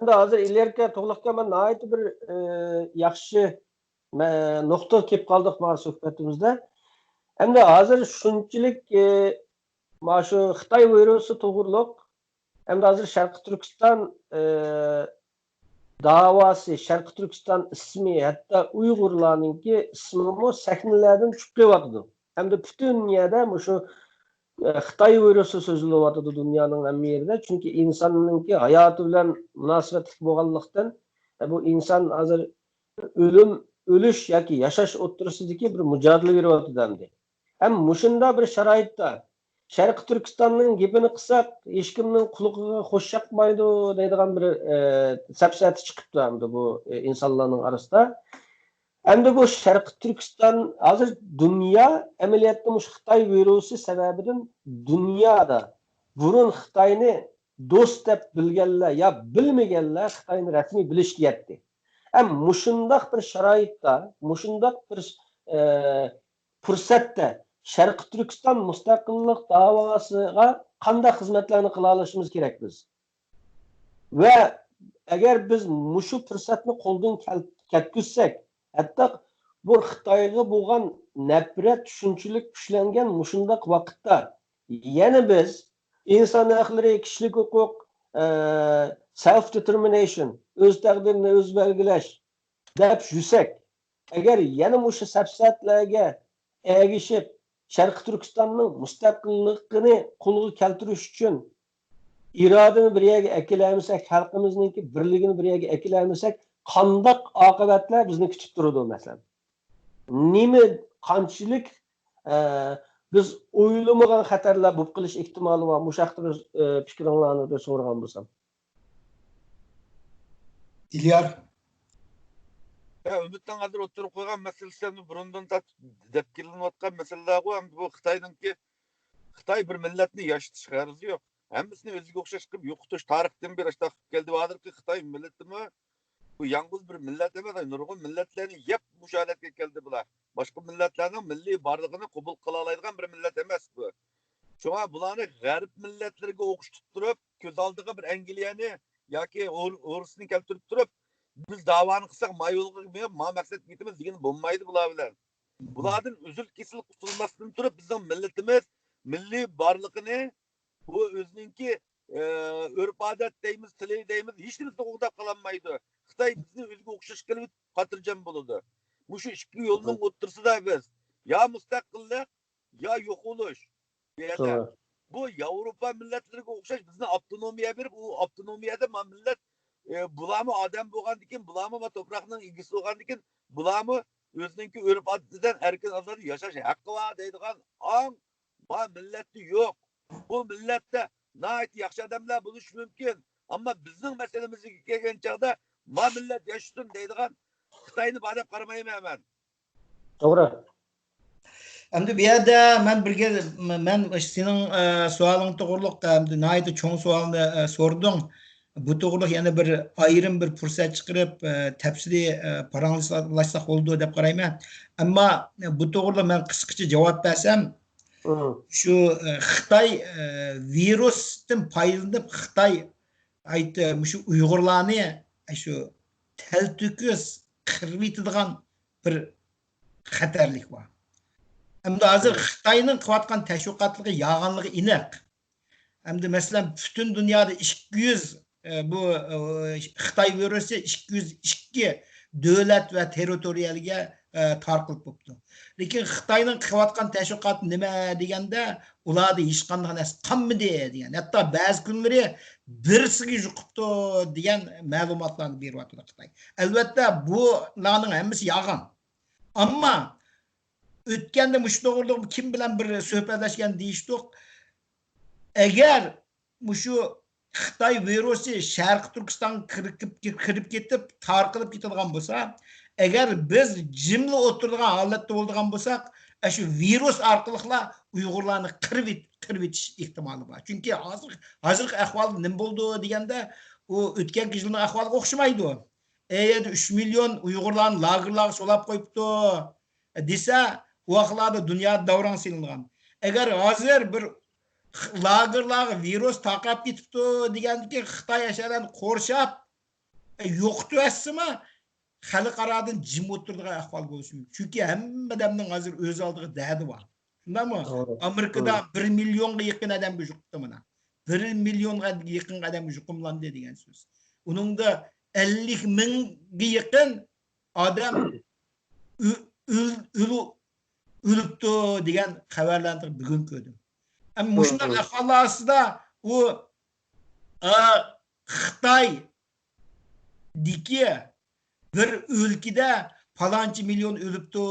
de hazır ileriki to'liqqa ben nihayet bir yaxshi nokta kelib qoldik mana suhbatimizda. Hem de hazır shunchalik mana shu Xitoy virusi to'g'riliq hem de hazır Sharqi Turkiston davası, Şarkı Türkistan ismi, hatta Uygurlarınki ismi sahnelerden çıkıyordu. Hem de bütün dünyada şu Xitay virusu sözülüyordu dünyanın hem yerinde. Çünkü insanınki hayatı bilen münasebetlik bolganlıktan bu insan hazır ölüş yoki yaşaş o'tirisidagi bir mücadele veriyordu demdi. Hem muşunda bir şarayitda Şarkı Türkistan'ın gibini kısak, hiç kiminin kuluğuna hoş yapmaydı deydiğen bir sepsiyatı çıkıptı hem de bu insanların arasında. Hem de bu Şarkı Türkistan hazır dünya emeliyatta bu Xitay virüsü sebebinden dünyada burun Xitay'ını dost dep bilgenler ya bilmegenler Xitay'ını resmi bilişki yetti. Hem muşundak bir şarayitda, muşundak bir fırsatda Şarkı Türkistan müstakillik davasıga qanday xizmatlarni qila olishimiz kerak biz. Ve eğer biz muşu fırsatni qo'ldan ketkizsek, hatta bu Xitoyga bo'lgan nafrat tushunchilik kuchlangan mushundaq vaqtda yana biz inson haqlari, kishilik huquq, self determination, o'z taqdirini o'z belgilash deb yursak, agar yana mushu safsatlarga ergishib Şarkı Türkistan'ın müstakilliğini qo'lga keltirish uchun irodani bir yerga akilaymasak, xalqimizningki birligini bir yerga akilaymasak, qandaq oqibatlar bizni kutib turadi masalan. Nima qanchalik biz o'ylamagan xatarlar bo'lib qilish ehtimoli bor. Bu haqda fikringlarni so'ragan bo'lsam. İlyar. Ya Ümit'ten hazır oturup koygan meselesini burundan dep kelinayotgan meseleler bu. Hem bu Xitay bir milletini yaşatış garizı yok. Hemmisini özüge okşaş kılıp yokutuş tarihten bir açta geldi vardır ki Xitay milleti mi? Bu yalnız bir millet emas, nurgun milletlerini yep müşahadatga keldi bular. Başka milletlerinin milli barlığını kabul kıla alaydigan bir millet emas bu. Şoňa bularni garip milletlerge okşutup turup, köz aldığı bir Angliyani yoki Orusni keltirip turup biz davany kılsak mayolga gitmeyip ma maksat gitimiz degen bolmaydy bular bilen. Bulardan üzül kesil kutulmasdan turup bizning milletimiz milli barlığını bu özünki örp adet deymiz, tili deymiz, hiç kimse uğdap kalanmaydı. Xitay bizni özgü okşaş kelip katırcan buludu. Muşu iki yolunun otursu da biz. Ya müstakillik, ya yok oluş. Doğru. Bu Avrupa milletlerine okşaş bizni avtonomiya verip, o avtonomiyada millet bulamı adam boğan dikin, bulamı ve toprağının ilgisi boğan dikin, bulamı özünki örp adetinden erken azarı yaşaş hakkı var deydiğen an, milleti yok. Bu millette nait yaxşı adamlar buluş mümkün. Ama bizim meselemizi gelgen çağda ma millet yaşasın deydiğen Xitayını badep qaramayım hemen. Doğru. Endi bu yerda men senin sualın to'g'riliq nihoyatda cho'ng savolni sording. Bu to'g'riliq yana bir ayrim bir fursat chiqarib tafsiliy paranglashsak bo'ldi deb qarayman. Ammo bu to'g'riliq men qisqacha javob bersam, şu Xitay virusdan foydalanib Xitay aytdi, şu Uyg'urlarni şu teltüküz qirib etadigan bir xatarlik var. Hem de hazır Xitayning qilayotgan tashviqotligi yağanlığı aniq. Hem de mesela bütün dünyada 200 bu Xitay virusi 202 davlat ve territoriyaga tarqalib bo'libdi. Lekin Xitayning qilayotgan tashviqoti nima deganda, ularda hech qanday narsa qolmadi degan. Hatto ba'zi kunlari birsiga yuqibdi degan ma'lumotlarni beryapti Xitoy. Albatta bularning hammasi yolg'on. Ammo o'tganda mush to'g'riliq kim bilan bir suhbatlashgan deyishdik. Agar mushu Xitoy virusi Sharq Turkistonga kirib ketib, tarqalib ketadigan bo'lsa, agar biz jimli o'tiradigan holatda bo'ladigan bo'lsak, shu virus orqali Uyg'urlarni qirib etish ehtimoli bor. Chunki hozirgi ahvol nima bo'ldi deganda, u o'tgan yilning ahvoliga o'xshamaydi. Eğer 3 milyon Uyg'urlarni lagerlarga solab qo'yibdi desa, o vaqtlarda dünyada davran silingan. Eğer hazır bir lagerlarga virus taqab ketibdi degandiki Xitoy ashalarni qo'rshab yo'qdi asimi xalqaradan jim o'tiradigan ahvol bo'lishi mumkin. Chunki hamma odamning hozir o'z oldiga dadi bor. Shundaymi? Amerikada 1 milyonga yaqin odamga yuqibdi mana. 1 milyonga yaqin odamga yuqumlandi degan so'z. Uningda 50 mingga yaqin odam o'libdi degan xabarlarni bugun ko'rdim. Ama shunday ahvollar ostida u Xitoydagi bir o'lkada falonchi million o'libdi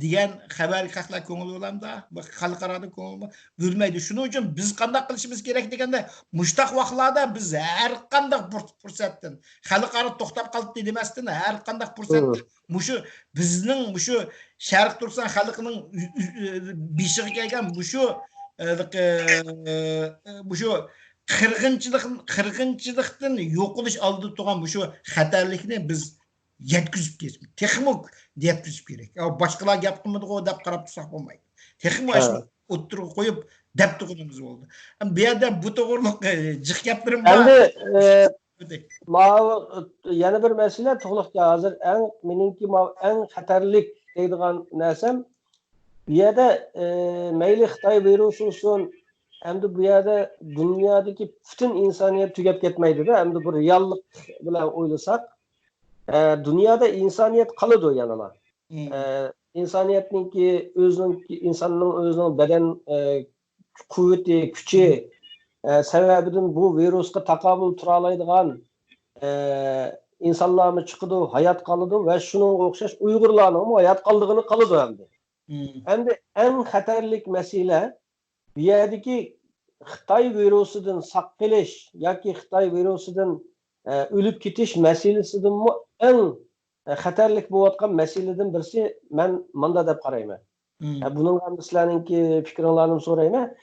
degan xabarga qaqlar ko'ngil bo'lamda, xalqaro ko'ngil bo'lmaydi. Shuning uchun biz qanday qilishimiz kerak deganda, mushtaq vaqtlarda biz har qanday fursatdan xalqaro to'xtab qoldi demasdan, har qanday fursatdan mushu bizning mushu Sharq Turkiston xalqining beshiga kelgan mushu qirg'inchilikdan yo'qolish oldida turgan mushu xatarlikni biz yetkizib kesmek. Texnik yetkizib kerak. Boshqalar gap qilmadi-ku deb qarab tursak bo'lmaydi. Texnik ashuni o'tirib qo'yib deb turganimiz bo'ldi. Bu yerda bu to'g'riliq jiq gaplarim bor. Endi yana bir masala to'g'liqga hozir meningki eng xatarlik deydigan narsam bu yerda mayli Xitoy virusi olsun, endi bu yerda dunyodagi butun insoniyat tugab ketmaydi-da, endi bu reallik bilan o'ylasak, dünyada insaniyet kalıdı yanıla. İnsaniyetninki insanın özünün beden kuvveti, gücü sebebinin bu virüske takabül turalaydıgan insanlar mı çıkıdı, hayat kalıdı ve şunun okşaş Uygurlarının hayat kaldığını kalıdı hem de. Hem de en xatarlik mesele bir yerdeki Xitay virüsüden sakqilish yoki Xitay virüsüden ölüp ketish meselesidan en xatarlik bo'layotgan masaladan birisi men manda deb qarayman. Bunun ham sizlarningki fikringlarni so'rayman.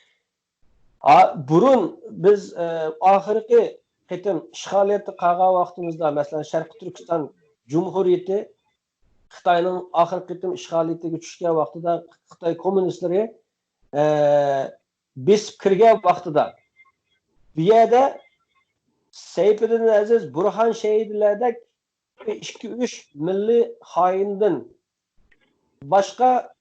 Burun biz oxirgi qitim ishg'oliyatni qilgan vaqtimizda, masalan, Sharq Turkiston Cumhuriyeti Xitoyning oxirgi qitim ishg'oliyatiga tushgan vaqtida Xitoy kommunistlari besib kirgan vaqtida bu yerda Seyfiddin Aziz, Burhan şehitlerden 2-3 milli haindan başka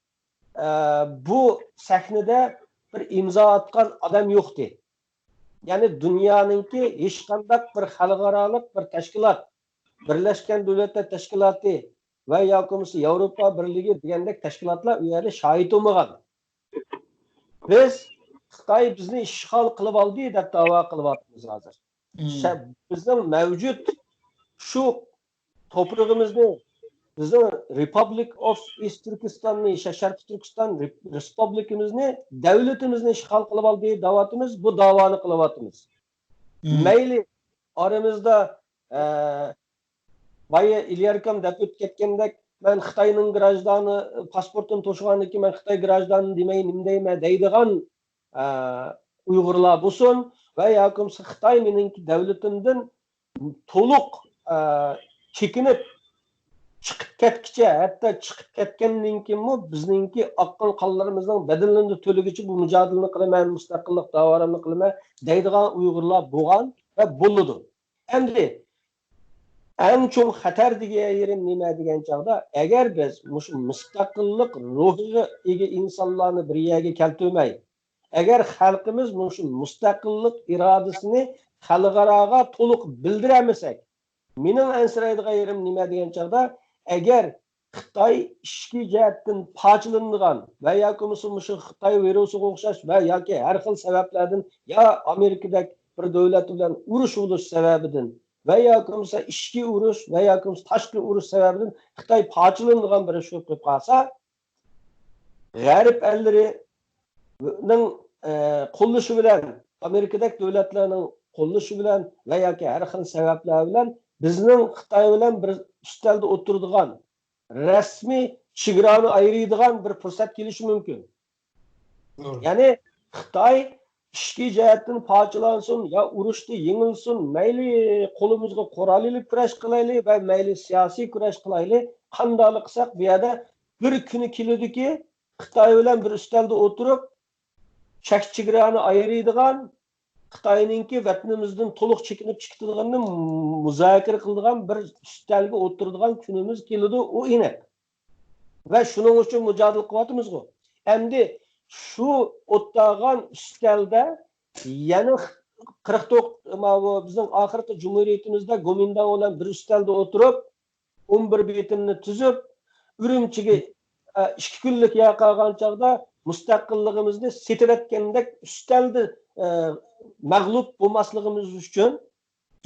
bu sahnede bir imza atkan adam yoktu. Yani dünyanınki hiç kandak bir halkaralık bir teşkilat, Birleşken Devletler Teşkilatı ve yakımısı Avrupa Birliği degandek teşkilatlar üyeli şahit olmagan. Biz Xitoy bizni ishg'ol qilib oldi deb da'vo qilyapmiz hozir. Bizning mavjud shu to'prog'imizni, bizning Republic of East Turkistonni, Sharqiy Turkiston Respublikamizni, davlatimizni ishg'ol qilib oldi da'vatimiz, bu da'voni qilyapmiz. Mayli aramizda boya ilgarikam deb o'tib ketgandek ben Xitoyning grajdani pasportini to'shgandan keyin men Xitoy grajdani demay nima deyman deydigan Uyg'urlar bo'lsin va yoki Xitoy mening davlatimdan to'liq chekinib chiqib ketkicha, hatto chiqib ketgandan keyinmi bizningki oqqan qonlarimizning bedelini to'ligicha bu mujodilani qilaman, mustaqillik da'volarini qilaman deydigan Uyg'urlar bo'lgan va bo'ladi. Endi en çok xatar degan yerim nima degan chog'da agar biz mustaqillik ruhiga ega insonlarni bir yerga keltirmay, agar xalqimiz mustaqillik irodasini xalqaroga to'liq bildiramasak, mening ansiraydigan yerim nima degan chog'da agar Xitoy ishki jihatdan pochilingan va yoki shu Xitoy virusiga o'xshash va yoki har xil sabablardan ya Amerikadagi bir davlat bilan urush bo'lish sababidan ve yakımsa işki uruş ve yakımsa taşkı uruş sebebinden Xitoy pochilingan bir ish bo'lib qolsa, g'arb ellarining qo'llashi bilan, Amerikadagi davlatlarning qo'llashi bilan va yoki har xil sabablar bilan bizning Xitoy bilan bir ustalda o'tiradigan, rasmiy chegarani ayiradigan bir fursat kelishi mumkin. Ya'ni Xitoy ishki jihatdan pochilansin, ya urushda yengilsin, mayli qo'limizga qurol ilib kurash qilaylik va mayli siyosiy kurash qilaylik, qanday qilsak bu yerda bir kuni keladiki, Xitoy bilan bir ustalda o'tirib, chegarani ayiradigan, Xitoyningki vatanimizdan to'liq chekinib chiqadiganini muzokara qiladigan bir ustalga o'tiradigan kunimiz keladi, u aniq. Va shuning uchun mujodala qilyapmiz-ku. Endi şu o'ttirgan ustalda yana 49 bizning oxirgi jumhuriyatimizda Gomindan bilan bir ustalda o'tirib 11 bitimni tuzib Urumchiga 2 kunlik yaqagan chog'da mustaqilligimizni setiratgandek ustalda mag'lub bo'lmasligimiz uchun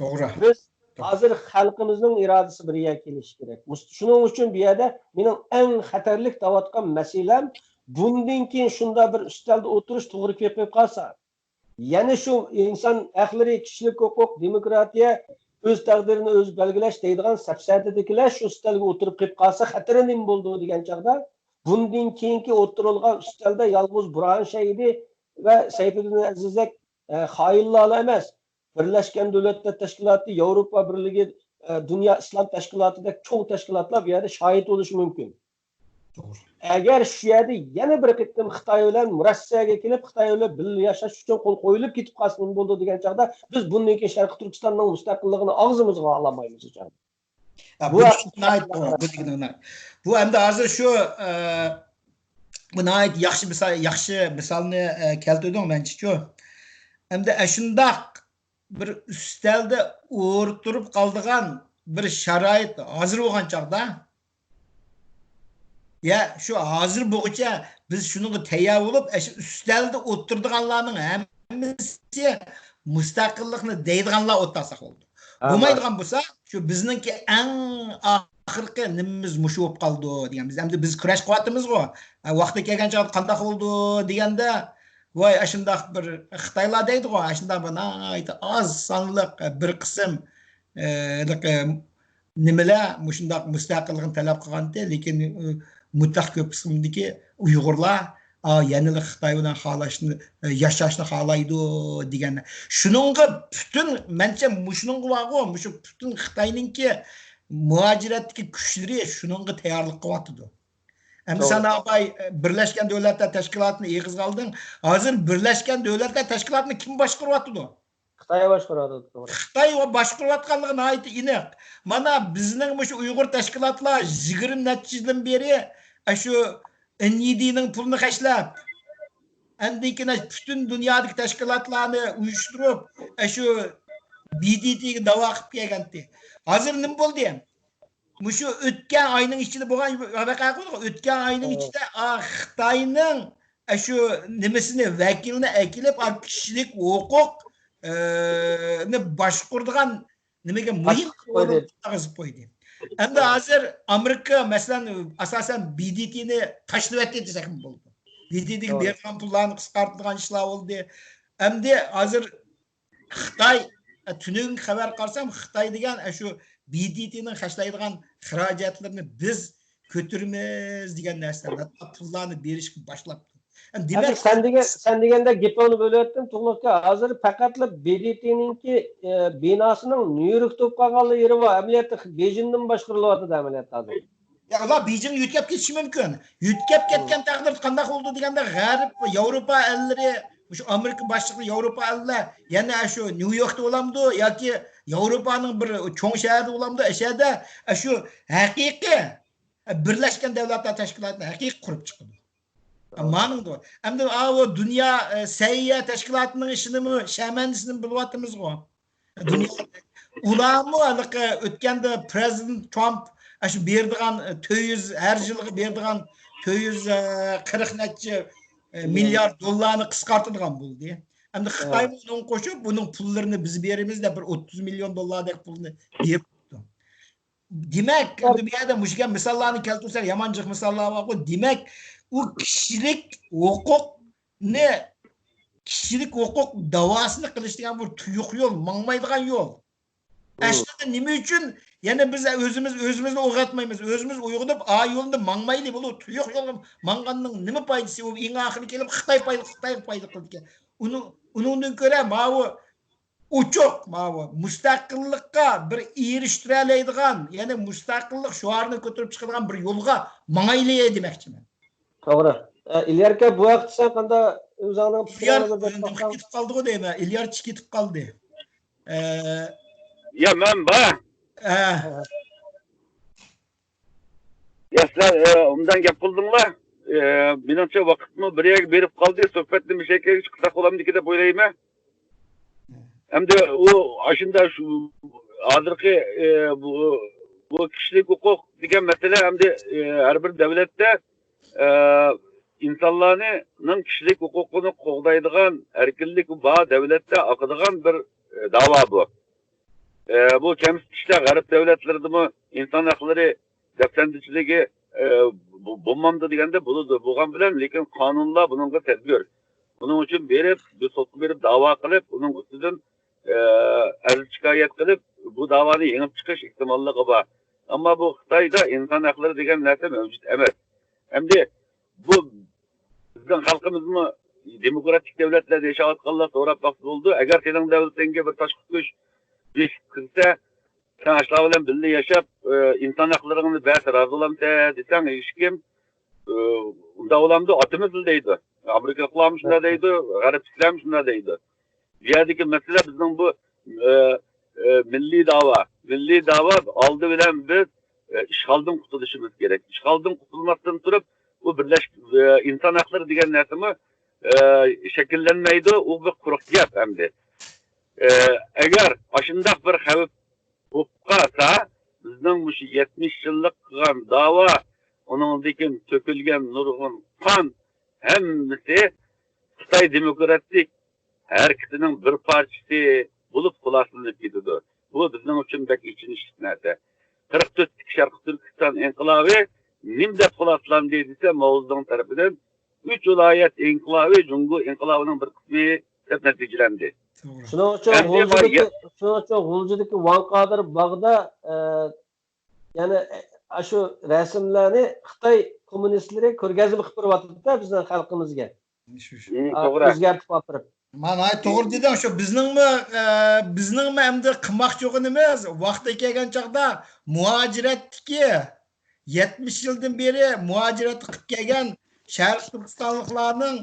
to'g'ri biz hozir xalqimizning irodasi bir yerga kelishi kerak. Shuning uchun bu yerda mening eng xatarlik tavotgan masalam bundan keyin shunda bir ustalda o'tirish to'g'ri kelib qolsa, ya'ni shu inson haqlari, kishilik huquq, demokratiya, o'z taqdirini o'zi belgilash deydigan safsatadagilar shu ustalga o'tirib kelib qolsa, xatari nima bo'ldi degan chog'da, bundan keyingi o'tirilgan ustalda yolg'iz Burhan Shahidi va Sayfiddin Azizak xoinlar emas, Birleşken Devletler Teşkilatı, Avrupa Birliği, Dünya İslam Teşkilatı'daki çoğu teşkilatlar bir yerde şahit oluşu mümkün. Doğru. Eğer şu yerde yeni bir gittim Xitoy bilan Rossiyaga kelib, Xitoy bilan birga yashash uchun qo'l qo'yilib ketib qolsin bo'ldi degan chog'da biz bundan keyin Sharqiy Turkistonning mustaqilligini og'zimizga olamaymiz ekan. Bu endi hozir shu buna ait yaxshi misolni keltirding menimcha shu. Endi shundoq bir ustalda o'tirib qoldigan bir sharoit hozir bo'lgan chog'da ya şu hazır bo'yicha biz shunga tayyor bo'lib, shu ustalda o'tirdiganlarning hammasi mustaqillikni deydiganlar o'tirsak bo'ldi. Bo'lmaydigan bo'lsa, shu bizningki eng oxirgi nimamiz mushu bo'lib qoldi degan. Biz kurash qilyapmiz-ku. Vaqti kelgan chog'da qanday bo'ldi deganda, voy shundoq bir Xitoylar deydi-ku, shundoq az sonliq bir qism nimalar shundoq mustaqillikni talab qilganda, lekin mutlaq ko'p qismdagi Uyg'urlar yanada Xitoy bilan yashashni xohlaydi degan. Shuningga butun mencha shuningga borgu, shu butun Xitoyningki muhojiratdagi kuchlari shuningga tayyorlik qilyapti. Endi sana abay Birleşken Devletler Teşkilatı'nı eg'iz qalding. Hozir Birleşken Devletler Teşkilatı'nı kim boshqaryapti? Xitoy boshqaradi. Xitoy boshqarayotganligini aytdi aniq. Mana bizning shu Uyg'ur tashkilotlar 20 necha yildan beri shu NYD'ning pulini xashlab Endikine bütün dünyadaki teşkilatlarını uyuşturup şu BDT'ye dava kılıp gelgendi. Hazır ne oldu ya? Şu ötken ayının içinde boğan ötken ayının içinde Xitayning şu nimesini vekilini ekilip kişilik hukuk ne başkurduğun nimege mühim orun tağızıp koydu. Hem de hazır Amerika mesela asasen BDT'ni taşlıp etti desek mi oldu? BDT'nin bergan pullarını kıskartılgan işler oldu. Hem de hazır Xitay tünün haber karsam Xitay degen şu BDT'nin haşlaydigan xirajatlarını biz kötürmez degan narsalar pullarni berishga başlaptı. Yani demek sen degende gapni bölüp Tuğluk'a hazır fakatla BDT'ninki binasının New York'ta qolganlığı yeri var. Ameliyatı Beijing'den başqarılıp ameliyat hazır. Ya Allah Beijing yutkap ketishi mumkin. Yutkap ketgan taqdirda qanday bo'ldi deganda G'arb, Yevropa ellari, şu Amerika başlıklı Yevropa eller yana şu New York'ta olamdı yoki Yevropaning bir cho'ng shaharda olamdı. Aşağıda şu haqiqiy Birleşken Devletler Teşkilatı'nı haqiqiy qurib chiqdi. Ma'ningda. Endi o dünya sayya teşkilatının işini mi, şamandisini bilyapmiz go. Dünya ularmı o'tganda President Trump şu berdigan 200 her yılғы berdigan 240 neçe milyar dollarını kıskartılgan buldu. Hem de Xitay bunun koşup bunun pullarını biz berimiz de bir 30 milyon dolardaki pulunu berip tuttu. Demek dünyada müşken misallarını keltirsen yamancık misallar var. Demek o kişilik hukuk ne? Kişilik hukuk davasını kılıştıran bir tuyuk yol, mangmaydıgan yol. Aslında nime üçün yani biz özümüzle oğatmayımız. Özümüz uygunup a yolunda mangmaylı bulu tuyuk yol manganның nime paydası o en ahırı kelip Xitay paydı kıldı. Onun göre mavu uçuk mavu müstakillikka bir eriştireleydigan yani müstakillik şuarını götürüp çıkırgan bir yolga mangaylıya demekçimen. Doğru. İlyarka bu vakit sen kanda özağının İlyar kitip kaldı o değil mi? İlyar kitip kaldı. Ya ben bak. Ya sizler ondan gap buldunlar. Menimcha vaqtni bir yerga berib qoldi. Suhbatni bir şekilde chiqsak olamdi deb o'ylayman. Hamda u ashunda shu hozirgi bu kishilik huquq degan masala hamda har bir davlatda insonlarning kishilik huquqini qo'g'daydigan erkinlik bor davlatda oqadigan bir da'vo bu. Bu kemsitishlar g'arb davlatlaridami inson haqlari dafsandichiligi bo'lmamdi deganda bo'lgan bilan lekin qonunlar bunga tadbir. Buning uchun berib, bir sotga berib da'vo qilib, uning ustidan arz shikoyat qilib, bu da'voni yengib chiqish ehtimolligi bor. Ammo bu Xitoyda inson haqlari degan narsa mavjud emas. Hamda bu bizning xalqimizmi demokratik davlatlarda yashayotganlar so'rab baqdi bo'ldi. Agar sening davlatingga bir tashqi kuch kirsa, sen ashlar bilan birga yashab, inson haqlarini ba'zi rozi bo'lamsa desang, hech kim unda olamda otimiz deydi. Amerika qilamiz shunday deydi, g'arb qilamiz shunday deydi. Bu yerdagi masala bizning bu milliy da'vo. Milliy da'vo oldi bilan biz ishg'oldan qutulishimiz kerak. Ishg'oldan qutulmasdan turib, bu birlashib inson haqlari degan narsami shakllanmaydi, u bir quruq gap hamda. Agar shunday bir xavf bo'lib qolsa, bizning mush 70 yillik qilgan da'vo, uningdan to'kilgan nurg'un qon hammasi Xitoy demokratik harakatining bir parchasi bo'lib xulosalanib ketadi. Bu bizning uchun bak ichinish narsa. 44 Sharq Turkiston inqilobi nim deb xulosalandi desa, Mavzuning tarafidan 3 viloyat inqilobi Jungo inqilobining bir qismi deb natijalandi. Shuning uchun G'uljidagi Vanqodir bog'da ya'ni shu rasmlarni Xitoy kommunistlari ko'rgazib qilib beryapti-da bizning xalqimizga. To'g'ri. O'zgartib olib. Mana to'g'ri dedim, shu bizningmi endi qilmoqchi emas, vaqti kelgan chaqda muhojiratdagi 70 yildan beri muhojirat qilib kelgan Sharq Turkistonliklarning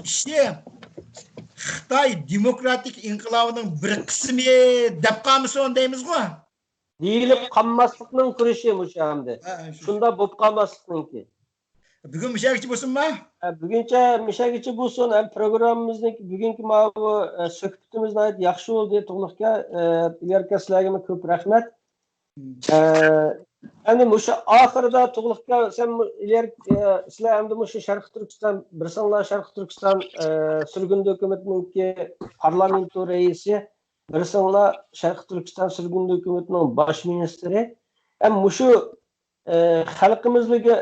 ishi Xitoy demokratik inqilobining bir qismi deb qolmasin deymiz-ku. Deyilib qolmaslikning kurashi mushamdi. Shunda bo'lib qolmaslikningki. Bugün müşakiçi bulsun mu? Bugünçe müşakiçi bulsun. Hem programımızdaki bugünkü bu söhbetimiz nayet yaxşı oldu. To'liqqa ileriki sizlarga ko'p rahmat. Endi şu ahırda to'liqqa sen sizlar endi şu Sharq Turkiston bilsanglar Sharq Turkiston sürgün hukumatininki parlamento reisi bilsanglar Sharq Turkiston sürgün hukumatining bosh ministri hem şu xalqimizga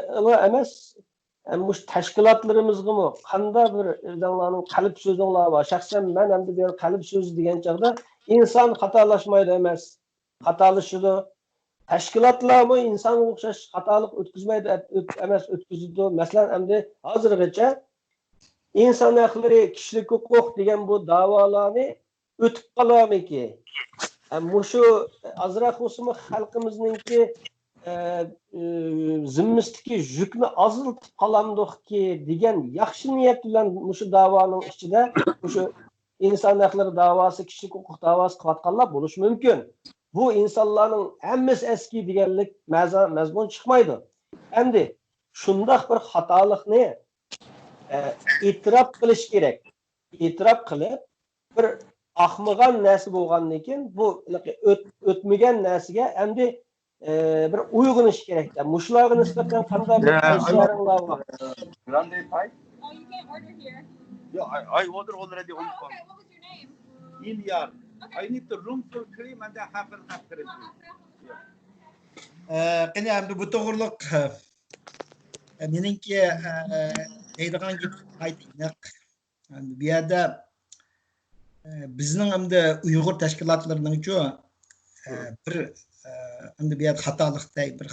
emas hem şu tashkilotlarimizga mı qanday bir o'zinglarning qalb so'zinglar bor. Shaxsan men endi bir qalb so'zi degan chog'da inson xatolaşmaydi emas. Xatolaşadi. Tashkilotlar mı inson o'xshash xatolik o'tkazmaydi emas o'tkazadi. Masalan, endi hozirgacha inson haqlari, kishilik huquq degan bu da'volarni o'tib qolamiki. Şu azroq bo'lsa xalqimizningki zimmisdagi yukni aziltib qolamdiqki degan yaxshi niyat bilan shu da'voning ichida shu inson haqlari da'vosi, kishilik huquq da'vosi qilayotganlar bo'lishi mumkin. Bu insonlarning hammasi eski deganlik mazmun chiqmaydi. Endi shundoq bir xatolikni e'tirof qilish kerak. E'tirof qilib bir ahmıgan narsa bo'lgandan keyin bu o'tmagan narsaga endi bir uyg'unish kerak. Mushlarga nisbatan qanday bir tavsiyalaringlar bor? Grande pie? Oh, you can't order here. Yeah, I ordered already on Oh, phone. okay. What was your name? Ilyar. Okay. I need the room full cream and then half cream. Qani endi bu to'g'riliq meningki deydigan gap aytiniq. Endi bu yerda bizning endi Uyg'ur tashkilotlarining-ku bir endi bu yerda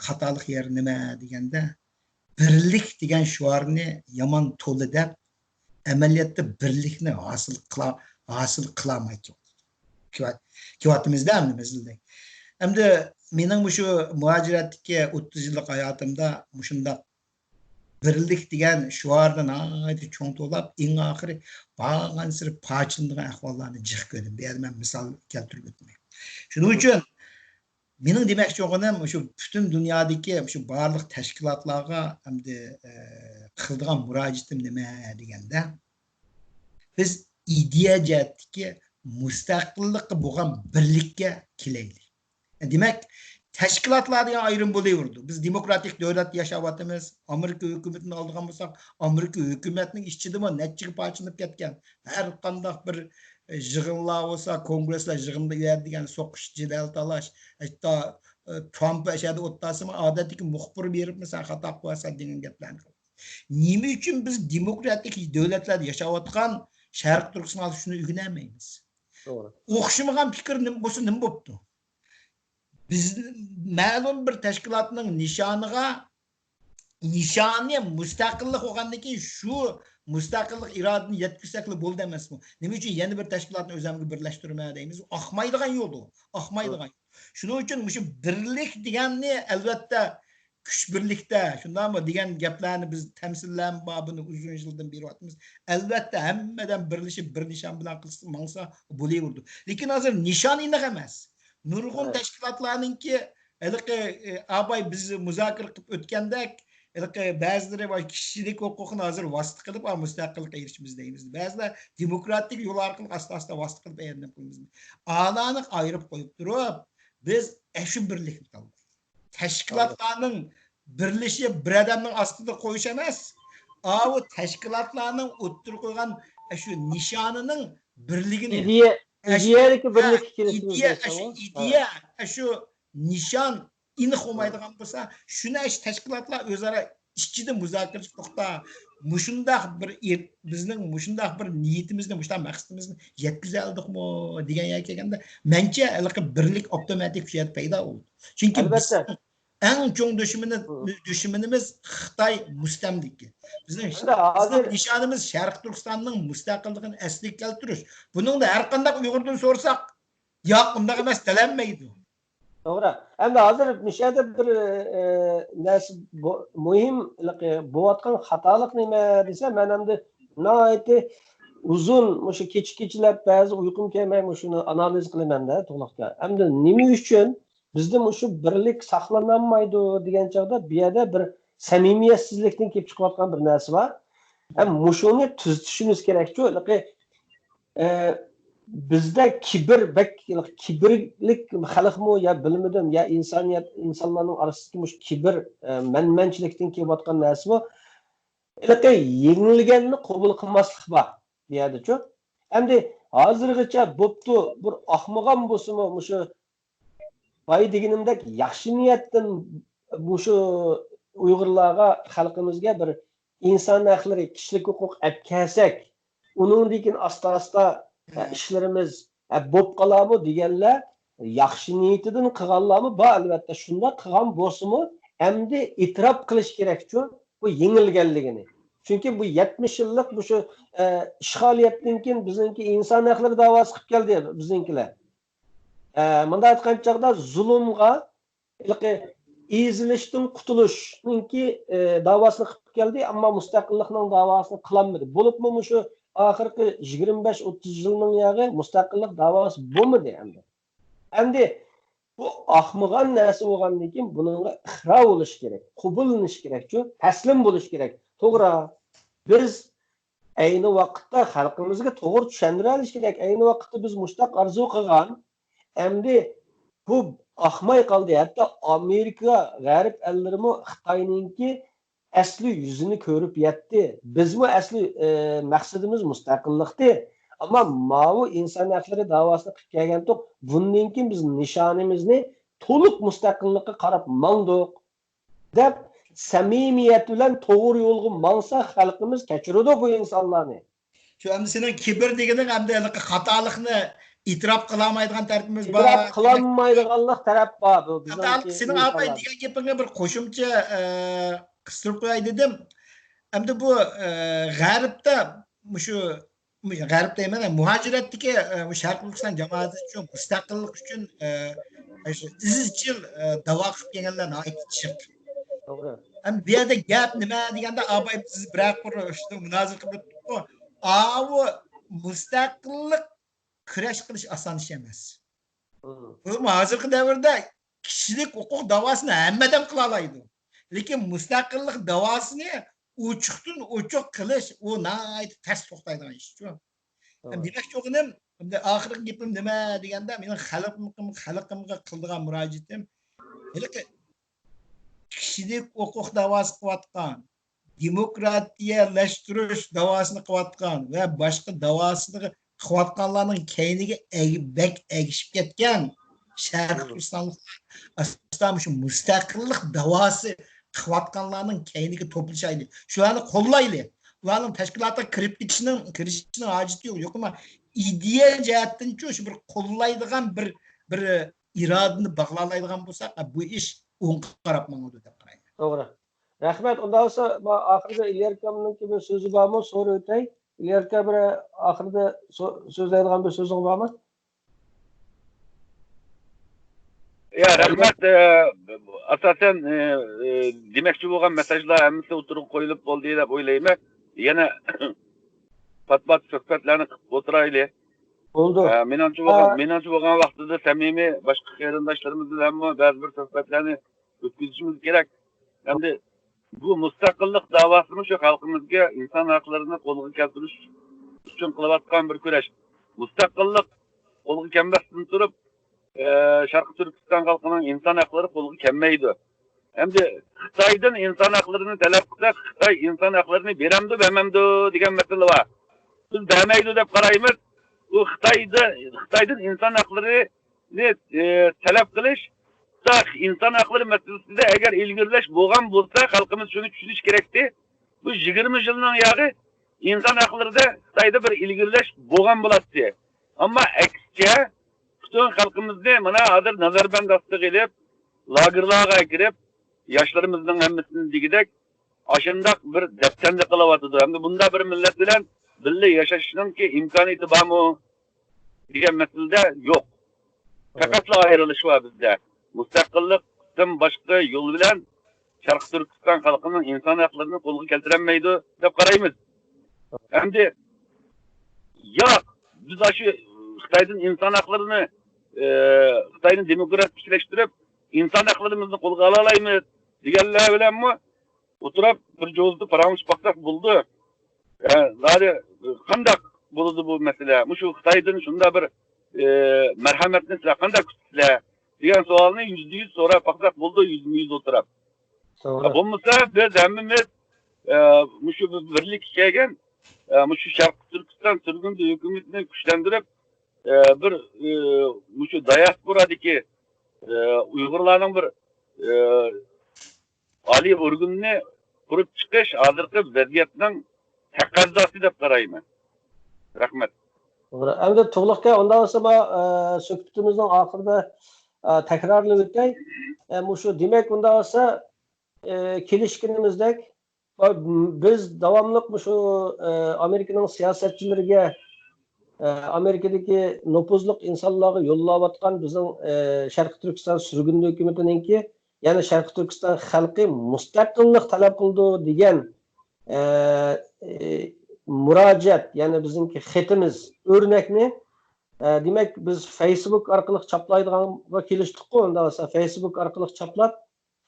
xatolik yeri nima deganda birlik degan shuarni yomon to'li deb amaliyotda birlikni hosil qilolmaydi. Kivatimizda endi bizda. Endi mening shu muajiratdagi 30 yillik hayotimda shunda birlik degan shuardan aytib cho'ng to'lab eng oxiri bag'an sir pochildigan ahvollarni jiq ko'rdim. Bu yerda men misol keltirib o'tmayman. Shuning uchun mening demoqchi bo'lganim shu butun dunyodagi shu barliq tashkilotlarga endi qiladigan murojaatim nima deganda biz ideya jihatdagi mustaqillikqa bo'lgan birlikka kelaylik. Demak, tashkilotlar degan ayrim bo'laverdi. Biz demokratik davlat yashayapmiz. Amerika hukumatini oldigan bo'lsak, Amerika hukumatining ichidami nechiga parchalanib ketgan. Har qanday bir yig'inlar bo'lsa, kongresslar yig'inda yuradigan so'qish, jidal talash, hatto Trump ashada o'ttasimi odatdagi muxbir berib mesela xato qilsa degan gaplarni. Nima uchun biz demokratik davlatlarda yashayotgan Sharq Turkistonda shuni o'rganmaymiz? To'g'ri. O'xshamagan fikr nima bo'lsa nima bo'pti? Biz ma'lum bir tashkilotning nishoni mustaqillik bo'lgandan keyin shu mustaqillik irodani yetkazsakli bo'ldi emasmi? Nima uchun yana bir tashkilotni o'zimizga birlashtirma deymiz? Oqmaydigan yo'l u. Oqmaydigan. Shuning uchun shu birlik deganni albatta kuch birlikda, shundaymi degan gaplarni biz tamsillam babini uzun yildan beri aytamiz. Albatta hammadan birlashib bir nishon bilan qilsa bo'laverdi. Lekin hozir nishon aniq emas. Nurg'un tashkilotlarningki abay biz muzokara qilib o'tgandek ba'zilari kishilik huquqini hozir vosita qilib mustaqillikka erishimiz deymiz. Ba'zilar demokratik yo'l orqali asta vosita qilib aylanib alani ayirib qo'yib turib biz shu birlikni qildik. Tashkilotlarning birlashib bir odamning ostida qo'yish emas, u tashkilotlarning o'ttirib qo'ygan shu nishonining birligini İdeadagi birlik ideya shu nishon aniq olmaydigan bo'lsa, shuni tashkilotlar o'zaro ichida muzokara to'xta, mushundaq bir bizning mushundaq bir niyatimizni, mushundaq maqsadimizni yetkazaldikmi degan yerga kelganda, mencha birlik avtomatik paydo bo'ldi. Chunki albatta eng cho'ng dushmanimiz Xitoy mustamliki. Bizning nishonimiz Sharq Turkistonning mustaqilligini asliga keltirish. Buningda har qanday Uyg'urdan so'rsak, yo'q, unday emas delanmaydi. To'g'ri. Endi hozir mishada bir narsa muhim bo'layotgan xatolik nima desa, men endi nihoyatda uzun shu kechikchilar ba'zi uyqum kelmay shuni analiz qilaman-da to'liqqa. Endi nima uchun bizda shu birlik saqlanolmaydi degan chog'da bu yerda bir samimiyetsizlikten kelib chiqayotgan bir narsa bor. Ham mushuni tuzitishimiz kerak-ku. Bizda kibrlik xalqmi ya bilmadim ya insonlarning orasidagi kibr manmanchilikdan kelayotgan narsami? Yengilganni qabul qilmaslik bor deyadi-ku. Endi hozirgacha bo'pti bir ahmoqam bo'lsa-mu shu boy deganimdek yaxshi niyatdan shu Uyg'urlarga xalqimizga bir inson haqlari, kishilik huquq olib kelsak, uningdan asta-asta ishlarimiz bo'p qolarmi deganlar yaxshi niyatidan qilganlarmi bor albatta. Shunda qilgan bo'lsa-mu, endi e'tirof qilish kerak-ku bu yengilganligini. Chunki bu 70 yillik bu shu ishg'oliyatdan keyin bizningki inson haqlari da'vosi qilib keldi bizninkilar. Bunda aytgan chaqda zulmga ezilishdan qutulishninki davosini qilib keldi, ammo mustaqillikning davosini qilolmadi. Bo'libmi shu oxirgi 25-30 yilning yog'i mustaqillik davosi bo'lmadi endi. Endi bu ahmoqan narsa bo'lgandan keyin bunga iqro bo'lish kerak, qabullanish kerak-ku, taslim bo'lish kerak. To'g'ri, biz ayni vaqtda xalqimizga to'g'ri tushuntira olish kerak. Ayni vaqtda biz mushtaq arzu qilgan, endi bu ahmay qoldi. Hatto Amerika, G'arb ellarimi Xitoyninki asli yuzini ko'rib yetdi. Bizmi asli maqsadimiz mustaqillikdi. Ammo mavu inson haqlari davosini qilib kelgandik. Bundan keyin biz nishonimizni to'liq mustaqillikka qarab mangdik deb samimiyat bilan to'g'ri yo'lga mangsa xalqimiz kechiradi bu insonlarni. Shu endi sening kibr deganing endi xatolikni e'tirof qilolmaydigan tarafimiz bor. E'tirof qilolmaydiganlik taraf bor bu. Sening apay degan gapingga bir qo'shimcha qistirib qo'yay dedim. Endi bu g'arbda shu g'arbda emas, muhojiratdagi Sharq Turkiston jamoati uchun mustaqillik uchun izchil da'vo qilib kelganlarni aytishib. To'g'ri. Ham bu yerda gap nima deganda abay siz biroq bir munozir qilib turibdi. Bu mustaqillik kurash qilish oson ish emas. Bu hozirgi davrda kishilik huquq davosini hammadan qila oladi. Lekin mustaqillik davosini ochiqdan ochiq qilish u nayt ters to'xtaydigan ish. Demakchi o'g'lim, endi oxirgi gapim nima deganda mening xalqimga qildigan murojaatim kishilik huquq davosi qilayotgan, demokratiyalashtirish davosini qilayotgan va boshqa davosini qilayotganlarning keyniga egishib ketgan Sharq Turkistonliklar aslida shu mustaqillik davosi qilayotganlarning keyniga to'plashaylik. Shularni qo'llaylik. Ularning tashkilotga kirishning hojati yo'q. Yo'qmi? Ideya jihatdan-chi shu bir qo'llaydigan bir irodani bog'laydigan bo'lsak, bu ish o'ng qarab mangadi deb qarayman. To'g'ri. Rahmat. Undan bo'lsa, oxirida Ilyarkamning bir so'zi bormi? So'rab o'tay. Ilyarka bir oxirida so'zlaydigan bir so'zing bormi? Ya rahmat. Asasen demoqchi bo'lgan mesajlar hammasi o'tirib qo'yilib bo'ldi deb o'ylayman. Yana patpat suhbatlarni qilib o'tiraylik. Bo'ldi. Menimcha bo'lgan vaqtida samimiy boshqa qarindoshlarimiz bilan ba'zi bir suhbatlarni o'tkazishimiz kerak. Endi bu mustaqillik davosini shu xalqimizga inson haqlarini qo'lga keltirish uchun qilayotgan bir kurash. Mustaqillik qo'lga kelmasdan turib, Sharq Turkiston xalqining inson haqlari qo'lga kelmaydi. Endi Xitoydan inson haqlarini talab qilsak, Xitoy inson haqlarini beramdi, bermamdi degan masala bor. Biz bermaydi deb qaraymiz. Bu Xitoydan inson haqlarini talab qilish, inson haqlari masalasida agar ilgirlash bo'lgan bo'lsa, xalqimiz shuni tushunish kerakdi. Bu 20 yilning yog'i inson haqlarida Xitoyda bir ilgirlash bo'lgan bo'ladi. Ammo aksicha butun xalqimizni mana hozir nazarband ostiga qilib, lagerlarga kirib, yoshlarımızın hammasini degidek aşındaq bir deptende qilyapti. Hamda bunda bir millat bilan birga yashashninki imkoniyati bormi degan masalada yo'q. Faqatla ayrilish bor bizda. Mustaqillikdan boshqa yo'l bilan Sharq Turkiston xalqining inson haqlarini qo'lga keltirolmaydi deb qaraymiz. Hamda yo'q, biz shu Xitoydan inson haqlarini Xitoyni demokratikleştirib inson haqlarimizni qo'lga ola olamiz deganlar bilanmi oturup bir joldu paramız baksak buldu. Zaten kandak buldu bu mesele. Şu Xitay'dan şunda bir merhametli silah kandak silah. Diyen sualını %100 sonra baksak buldu %100 oturup. Bu mesela biz hemimiz şu birlik şeyken şu Şarkı Türkistan sürgünde hükümetini güçlendirip bir şu diasporadaki Uygurların bir Ali örgününü kurup çıkış hazırkı vaziyetinden takazzası dep qarayman. Rahmet. Endi to'g'liqqa undan olsa suhbatimizning oxirida takrorlab o'tay. Shu demak undan olsa kelishganimizdek biz davomli shu Amerikaning siyosatchilariga Amerikadagi nopuzliq insonlarga yo'llayotgan bizning Sharqiy Turkiston surgun hukumatiningki, ya'ni Sharqiy Turkiston xalqi mustaqillik talab qildi degan murojaat, ya'ni bizning xatimiz o'rnakni demak biz Facebook orqali chaplaydiganga kelishdik-ku. Unda bo'lsa Facebook orqali chaplab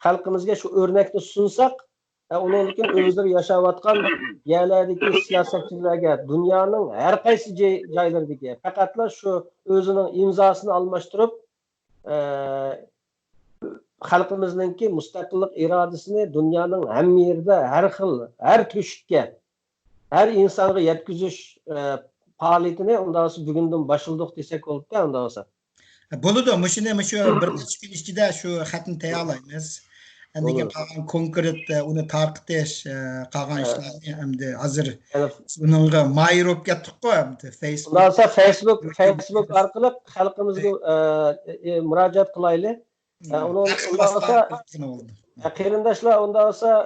xalqimizga shu o'rnakni sunsak, uning uchun o'zlari yashayotgan yerlardagi siyosatchilarga dunyoning har qaysi joylaridagi faqatla shu o'zining imzosini almashtirib xalqimizningki mustaqillik irodasini dunyoning hamma yerida har xil, har to'shikka, har insonga yetkazish faoliyatini undan sonra bugundan başladık desek oldu da undan sonra. Bo'ladi, shuni shu bir necha kun ichida shu xatni tayyorlaymiz. Endi qolgan konkret uni tarqitish, qolgan ishlarni endi hozir bunga mayir bo'lib ketdik-ku, Facebook. Undan sonra Facebook orqali xalqimizga murojaat qilaylik. Undan sonra qarindoshlar undan sonra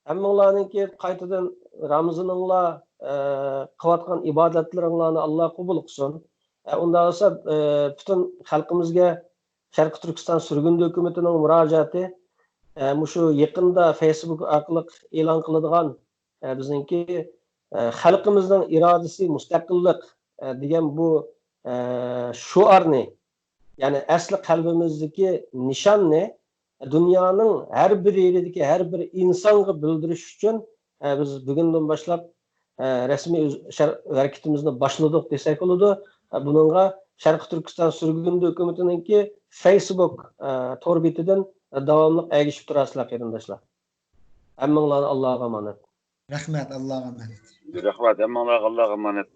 hammanglarningki qaytadan Ramazaninglar qilayotgan ibodatlaringlarni Alloh qabul qilsin. Undan sonra bütün xalqimizga Sharqiy Turkiston surgun hukumatining murojaati shu yaqinda Facebook orqali e'lon qilinadigan bizningki xalqimizning irodasi mustaqillik degan bu shuarni, ya'ni asli qalbimizdagi nishonni dunyoning har bir yeridagi har bir insonga bildirish uchun biz bugundan boshlab rasmiy harakatimizni boshladik desak bo'ladi. Buningga Sharqiy Turkiston surgun hukumatiningki Facebook tor betidan davomli ergishib turasizlar qarindoshlar. Hammanglarni Allohga emanet. Rahmat, Allohga emanet. Rahmat, hammanglarga Allohga emanet.